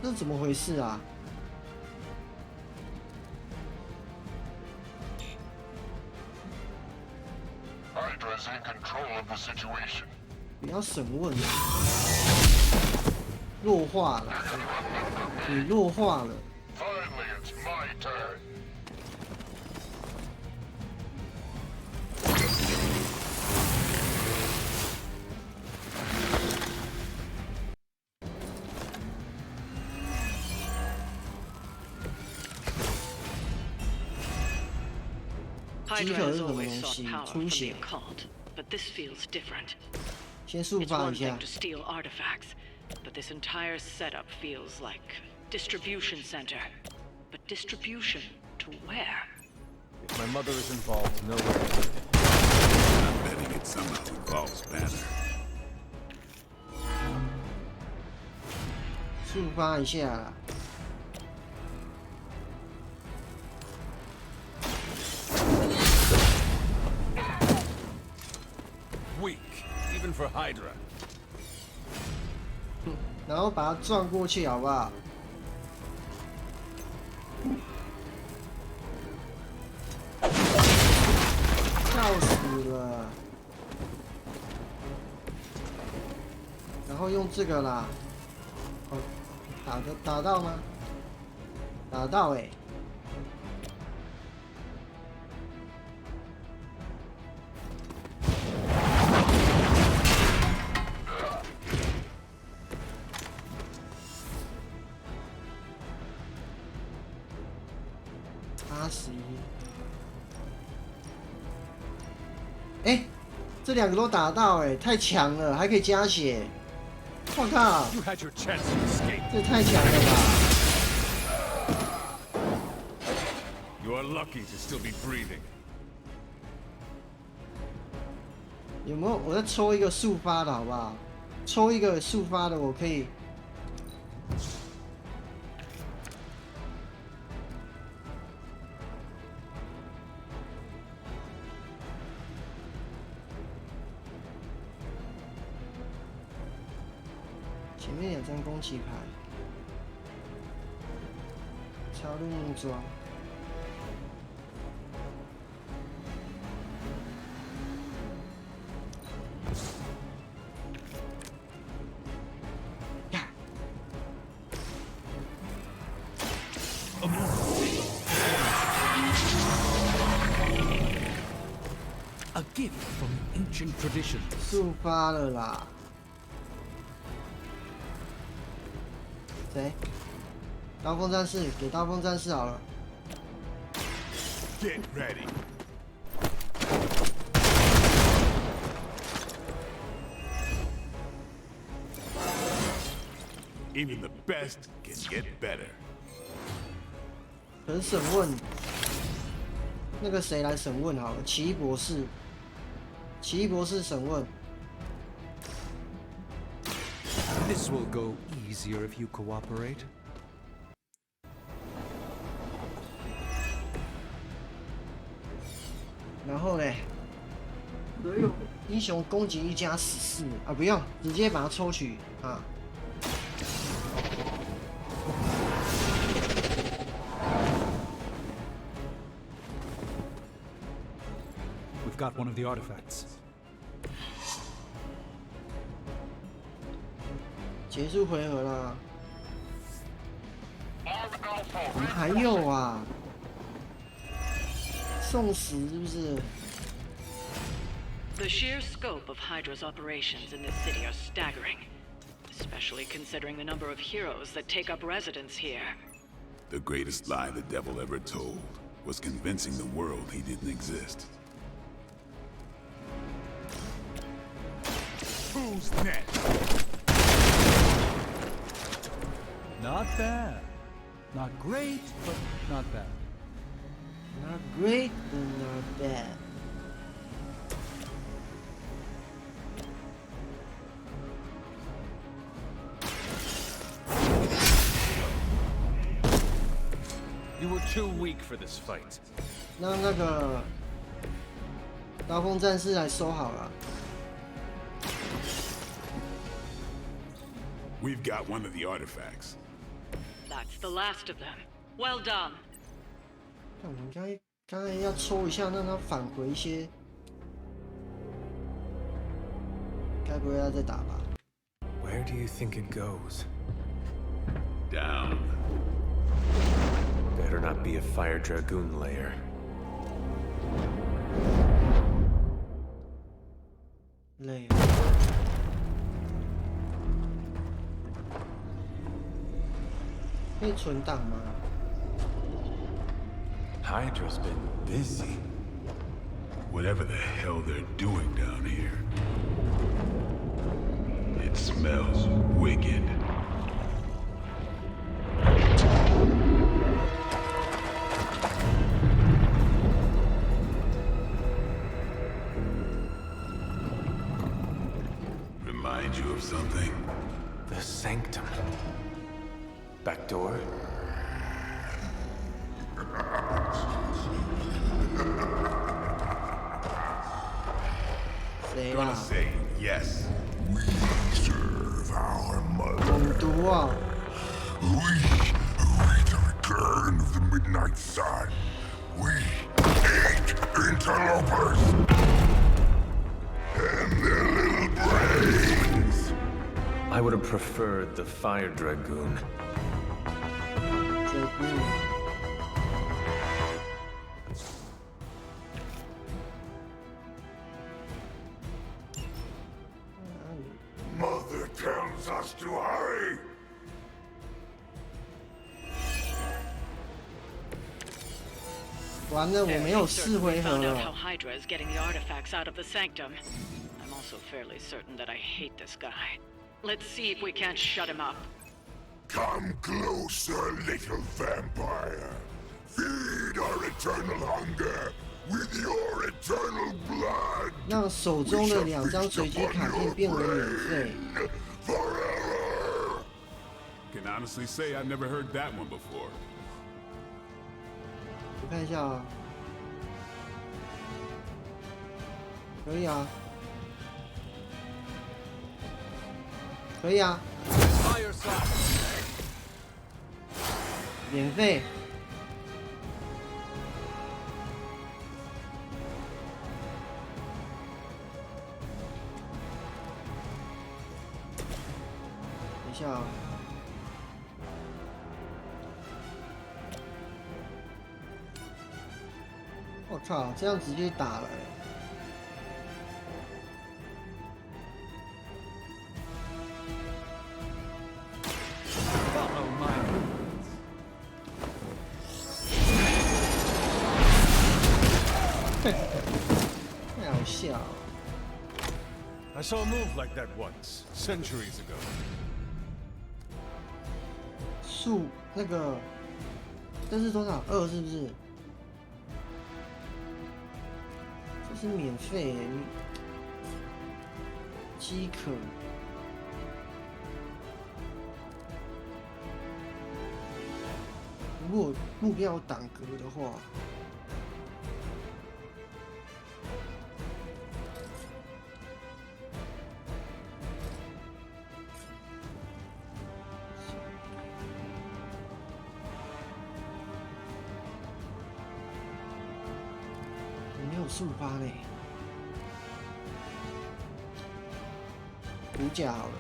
A: 这是怎么回事啊？
L: Hydra's in control of the situation.
A: 不要审问了，弱化了，你弱化了。
L: Finally, it's my turn.
B: Hydra has always sought power from the occult, but this feels different.
A: 先速
B: It's
A: 发
B: one
A: 一下
B: thing to。steal artifacts, but this entire setup feels like distribution center. But distribution to where?
K: If my mother is involved, nowhere.
L: I'm betting it somehow involves Banner.
A: 速发一下啦。
K: Weak, even for Hydra.
A: 然后把它撞过去，好不好？笑死了！然后用这个啦，哦，打到吗？打到欸。 81。哎，这两个都打到哎，太强了，还可以加血。我靠！这也太强了吧
K: You are lucky to still be breathing.
A: 有没有？我再抽一个速发的好不好？抽一个速发的，我可以。 前面2张攻击牌，超入木桩，呀！
F: A gift from ancient traditions.
A: 速发了啦！ 谁？刀锋战士，给刀锋战士好了。
L: Get ready. Even the best can get better.
A: 可是审问，那个谁来审问好了？奇异博士，奇异博士审问。
F: This will go easier if you cooperate.
A: 然后嘞，英雄攻击1加14啊，不用，直接把它抽取啊。
F: We've got one of the artifacts.
A: 结束回合了。还有啊，送死是不是？
B: The sheer scope of Hydra's operations in this city are staggering, especially considering the number of heroes that take up residence here.
L: The greatest lie the devil ever told was convincing the world he didn't exist. Who's next?
F: Not bad. Not great, but not bad.
A: Not great, but not bad.
K: too weak for this fight.
A: 让那个刀锋战士来收好了。
L: We've got one of the artifacts.
B: That's the last of them. Well done.
A: 那我们刚才要抽一下，让他返回一些。该不会要再打吧
D: Where do you think it goes?
L: Down.
D: Better not be a Fire Dragoon lair.
A: 累。可以存档吗？
K: Hydra's been busy.
L: Whatever the hell they're doing down here. It smells wicked. Remind you of something?
D: The sanctum. Back door?
L: Gonna say yes.
N: We serve our mother.
A: 猛毒啊！
N: We await the return of the midnight sun. We hate interlopers and their little brains.
D: I would have preferred the Fire Dragoon.
A: 这部
N: Mother tells us to hurry.
A: 完了，我没有4回合
B: Found out how
A: 了。
B: Hydra is getting the artifacts out of the sanctum. I'm also fairly certain that I hate this guy. Let's see if we can't shut him up.
N: Come closer, little vampire. Feed our eternal hunger with your eternal blood.
A: 让手中的2张随机卡片变为免费。
N: Forever.
L: Can honestly say I've never heard that one before.
A: 我看一下啊，可以啊，可以啊，免费。等一下啊。 我靠，这样直接打了欸。太好笑了。
K: I saw a move like that once, centuries ago.
A: 树那个，这是多少？2是不是？ 这是免费耶，你饥渴。如果目标有挡格的话，没有速发嘞。骨甲好了。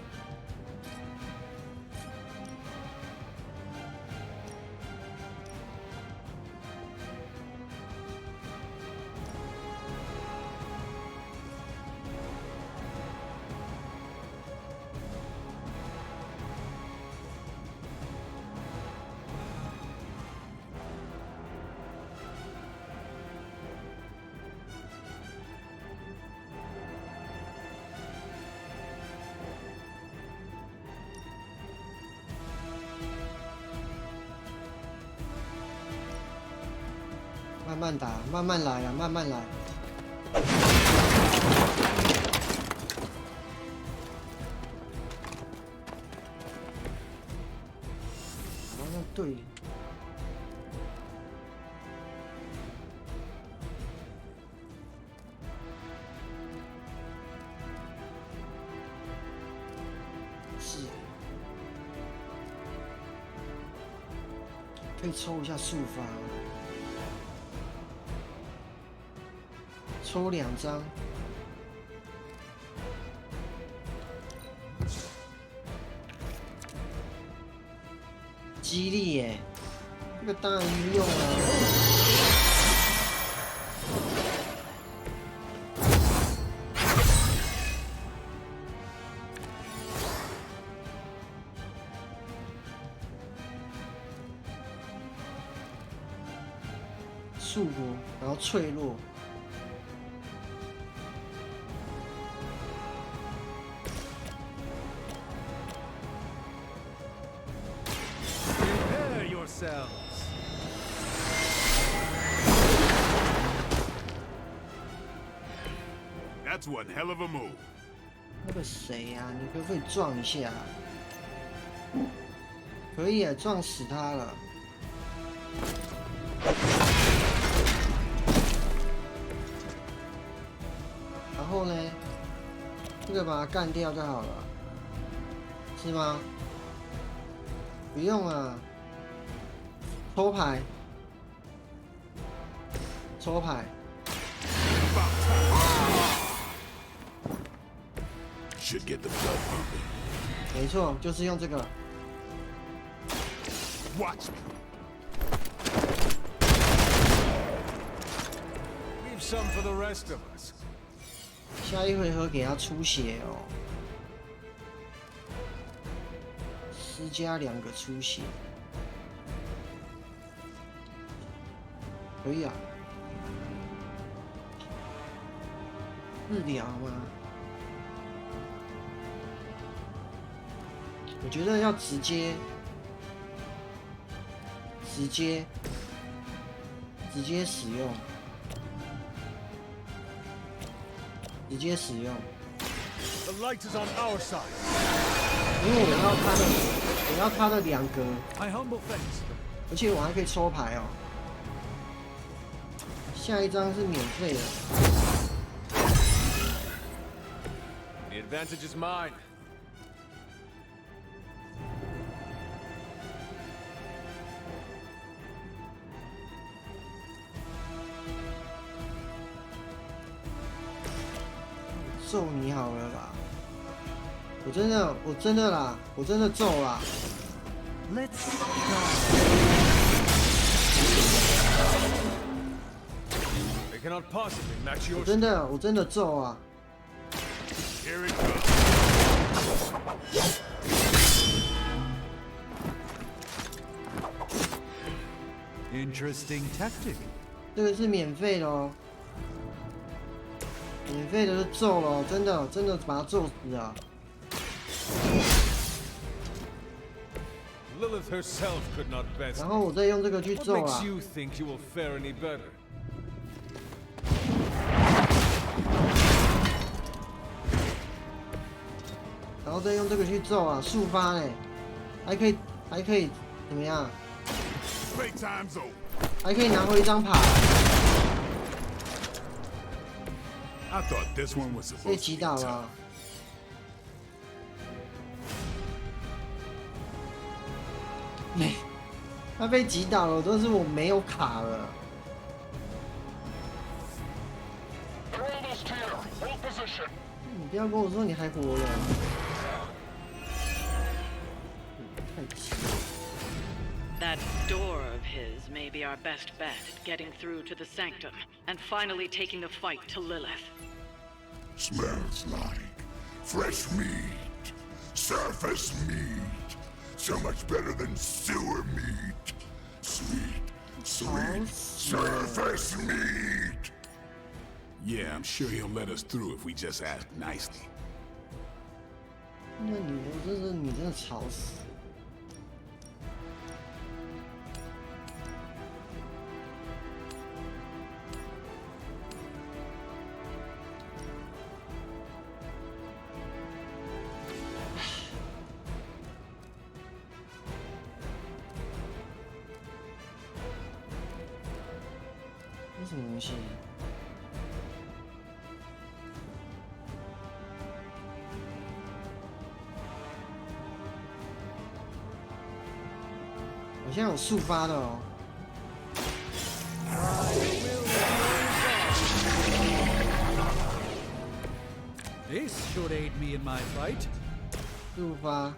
A: 慢慢打，慢慢来啊，慢慢来。好像对。可以抽一下速发，抽2张。激励耶，这个当然用啊。束缚，然后脆弱。
K: Prepare yourselves.
L: That's one hell of a move.
A: 那个谁呀、你可不可以撞一下？可以啊，撞死他了。然后呢，这个把它干掉就好了，是吗？不用啊，抽牌，抽牌。
N: Should get the blood pumping.
A: 没错，就是用这个。
L: Watch me.
K: Leave some for the rest of us.
A: 下一回合给他出血哦，施加2个出血，可以啊。治疗吗？我觉得要直接使用。直接使用，
K: The light is on our side.
A: 因为我要他的2格，
K: My humble thanks.
A: 而且我还可以抽牌哦。下一张是免费的。
K: The advantage is mine.
A: 揍你好了啦！我真的啦，我真的揍啦！
M: Let's
K: They cannot possibly match your
A: 我真的揍啊！
L: Here it comes.
F: Interesting tactic.
A: 这个是免费的哦，免费的就揍了哦，真的把他揍死啊！
K: Lilith herself could not best.
A: 然后我再用这个去
K: What
A: 揍
K: makes
A: 啊！
K: you think you will fare any better?
A: 然后再用这个去揍啊，速发嘞，还可以怎么样？
L: Playtime's over.
A: 还可以拿回一张牌，
L: I thought this one was
A: 被
L: supposed
A: 击
L: to be
A: 倒
L: tough.
A: 了。他被击倒了，都是我没有卡了。
N: They're almost here. Hold position.
A: 你不要跟我说你还活了，太气了。
B: That door of his may be our best bet at getting through to the sanctum and finally taking the fight to Lilith.
N: Smells like fresh meat. Surface meat. So much better than sewer meat. Sweet surface meat.
L: Yeah, I'm sure he'll let us through if we just ask nicely.
A: 那你真的吵死！这什么东西？好像有速发的哦。
F: This should aid me in my fight.
A: 速发。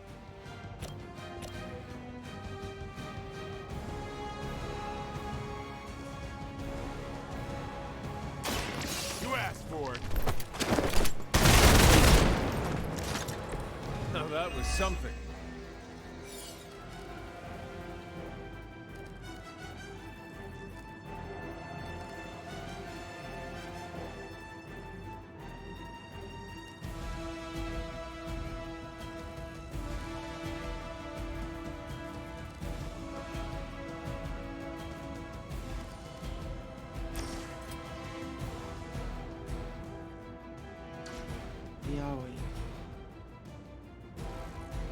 K: You asked for it. Now that was something.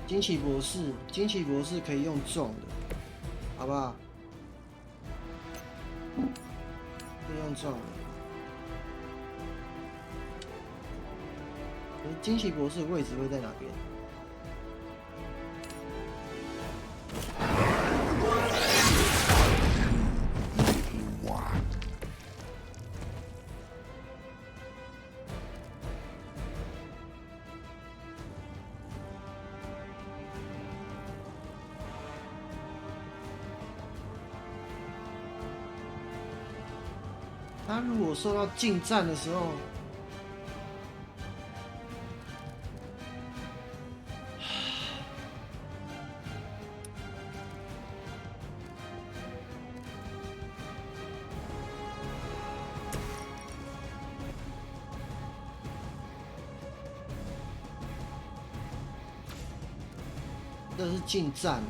A: 惊奇博士，惊奇博士可以用撞的，好不好？可以用撞的。惊奇博士的位置会在哪边？他如果受到近战的时候，这是近战。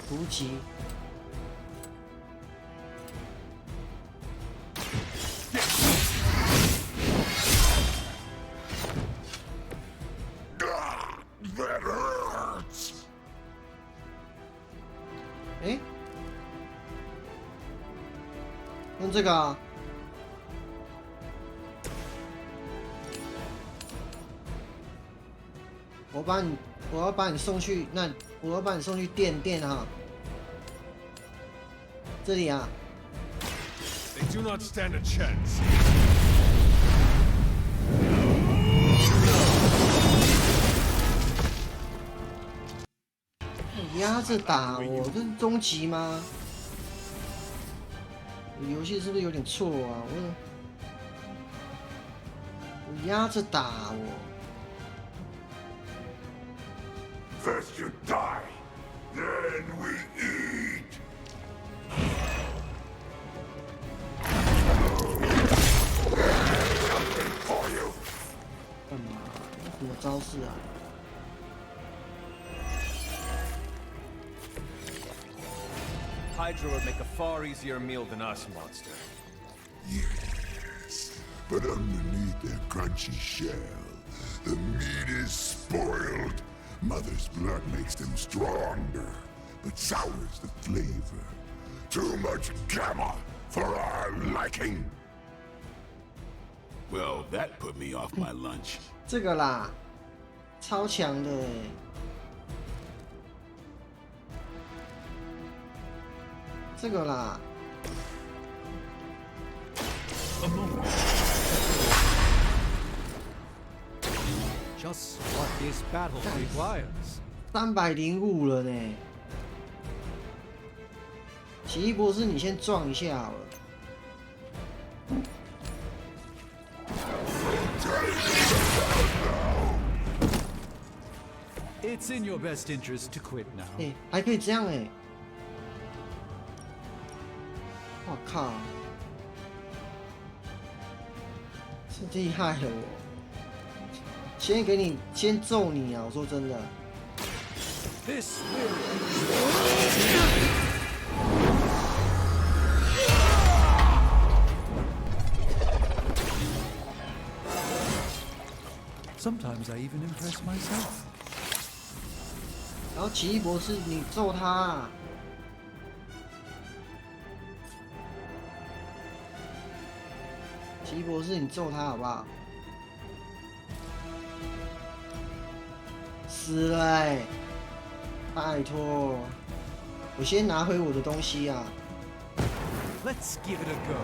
A: 突击，哎，用这个啊。我要把你送去那，我要把你送去店哈。这里啊。
K: They do not stand a chance.
A: 压着打我，这是终极吗？游戏是不是有点错啊？我压着打我。
L: First you die, then we eat.
A: 干嘛？什么招式啊？
D: Hydra would make a far easier meal than us, monster.
L: Yes, but underneath their crunchy shell, the meat is spoiled. Mother's blood makes them stronger, but sours the flavor. Too much gamma for our liking. Well, that put me off my lunch.
A: 这个啦，超强的哎。 这个啦，
F: Just what this battle requires.
A: 305了呢。奇异博士，你先撞一下好了。
F: It's in your best interest to quit now.
A: 哎，还可以这样哎。 我靠！是厉害了我，先给你，先揍你啊！我说真的。
F: This Sometimes I even impress myself.
A: 然后奇异博士，你揍他啊！奇异博士，你揍他好不好？死了欸！拜托，我先拿回我的东西啊！
M: Let's give it a go.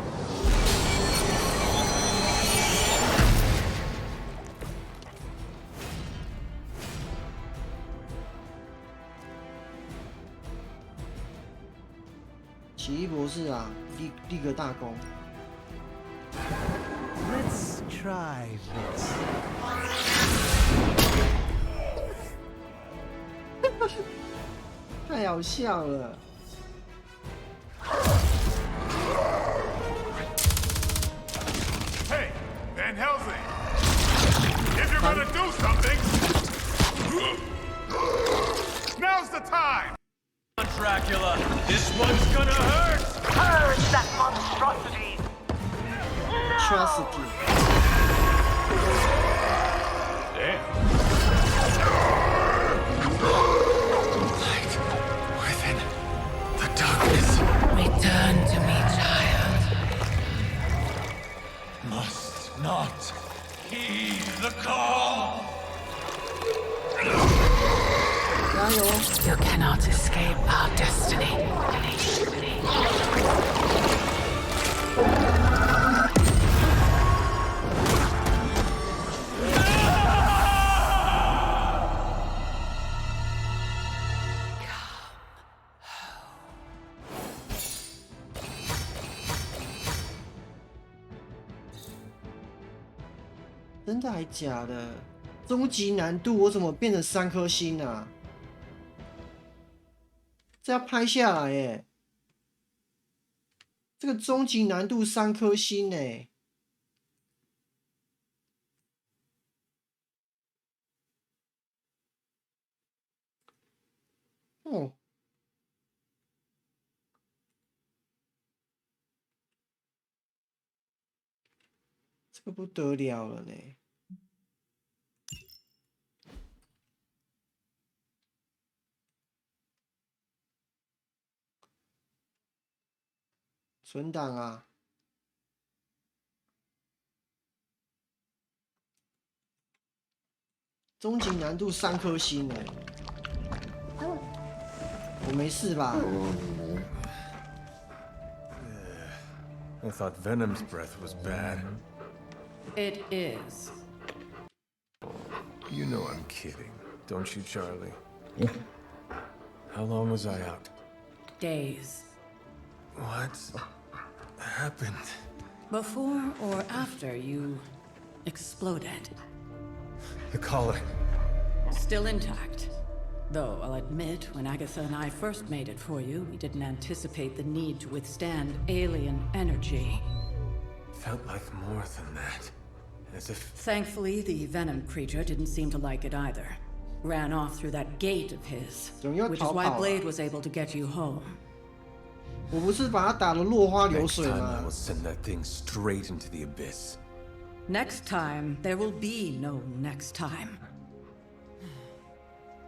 A: 奇异博士啊，立个大功！
M: Let's try this.
A: 太好笑了。
L: Hey, Van Helsing! If you're gonna do something, now's the time!
N: Dracula, this one's gonna hurt! Purge that monstrosity!
A: Atrocity.
L: Damn.
N: Light within the darkness. Return to me, child. Must not heed the call. You cannot escape our destiny.
A: 真的还假的？终极难度我怎么变成3颗星啊？这要拍下来耶！这个终极难度3颗星哎！哦，这个不得了了呢！存档啊！终极难度3颗星哎！我没事吧？
D: I thought Venom's breath was bad.
C: It is.
D: You know I'm kidding, don't you, Charlie? How long was I out?
C: Days.
D: What happened?
C: Before or after you exploded.
D: The collar.
C: Still intact. Though I'll admit, when Agatha and I first made it for you, we didn't anticipate the need to withstand alien energy.
D: Felt like more than that. As if...
C: Thankfully, the Venom creature didn't seem to like it either. Ran off through that gate of his, which is why Blade was able to get you home.
A: 我不是把他打得落花流水
D: Next time
A: 吗
D: I will send that thing straight into the abyss.
C: Next time, there will be no next time.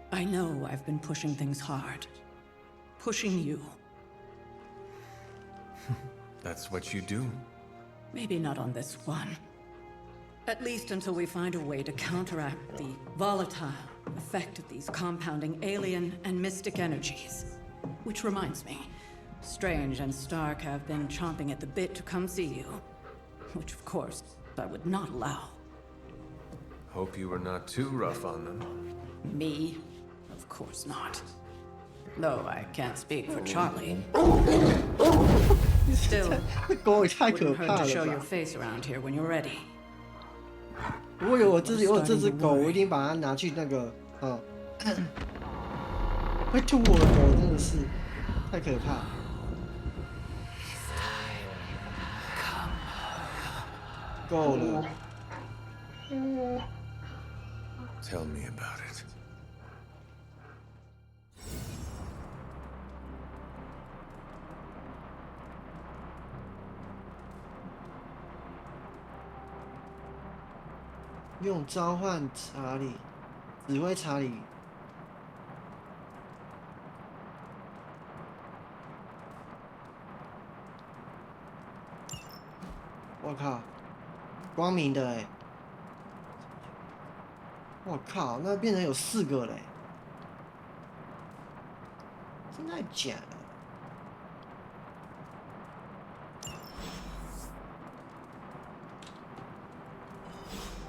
C: I know I've been pushing things hard. Pushing you.
D: That's what you do.
C: Maybe not on this one. At least until we find a way to counteract the volatile effect of these compounding alien and mystic energies. Which reminds me, Strange and Stark have been chomping at the bit to come see you. Which, of course, I would not allow.
D: Hope you were not too rough on them.
C: Me? Of course not. Though I can't speak for Charlie. Still,
A: 狗也太可
C: wouldn't
A: 怕
C: hurt to
A: 了
C: show
A: 吧
C: your！ face around here when you're ready.
A: 如果有我这只狗，我一定把它拿去那个，会吐我的狗真的是太可怕。够了。
D: Tell me about it.
A: 用召唤查理，指挥查理。我靠，光明的哎！我靠，那变成有4个嘞，真的假的？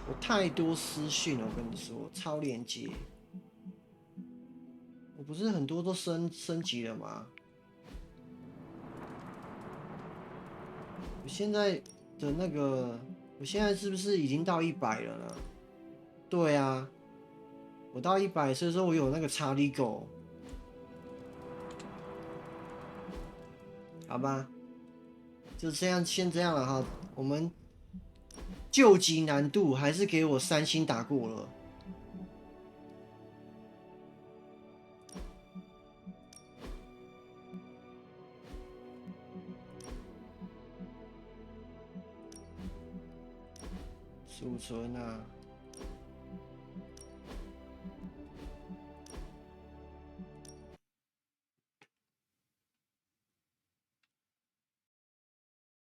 A: 我太多私讯了，我跟你说，超连接。我不是很多都升级了吗？我现在的那个，我现在是不是已经到100了呢？对啊，我到100，所以说我有那个查理狗。好吧，就这样，先这样了哈。我们救急难度还是给我3星打过了。储存啊，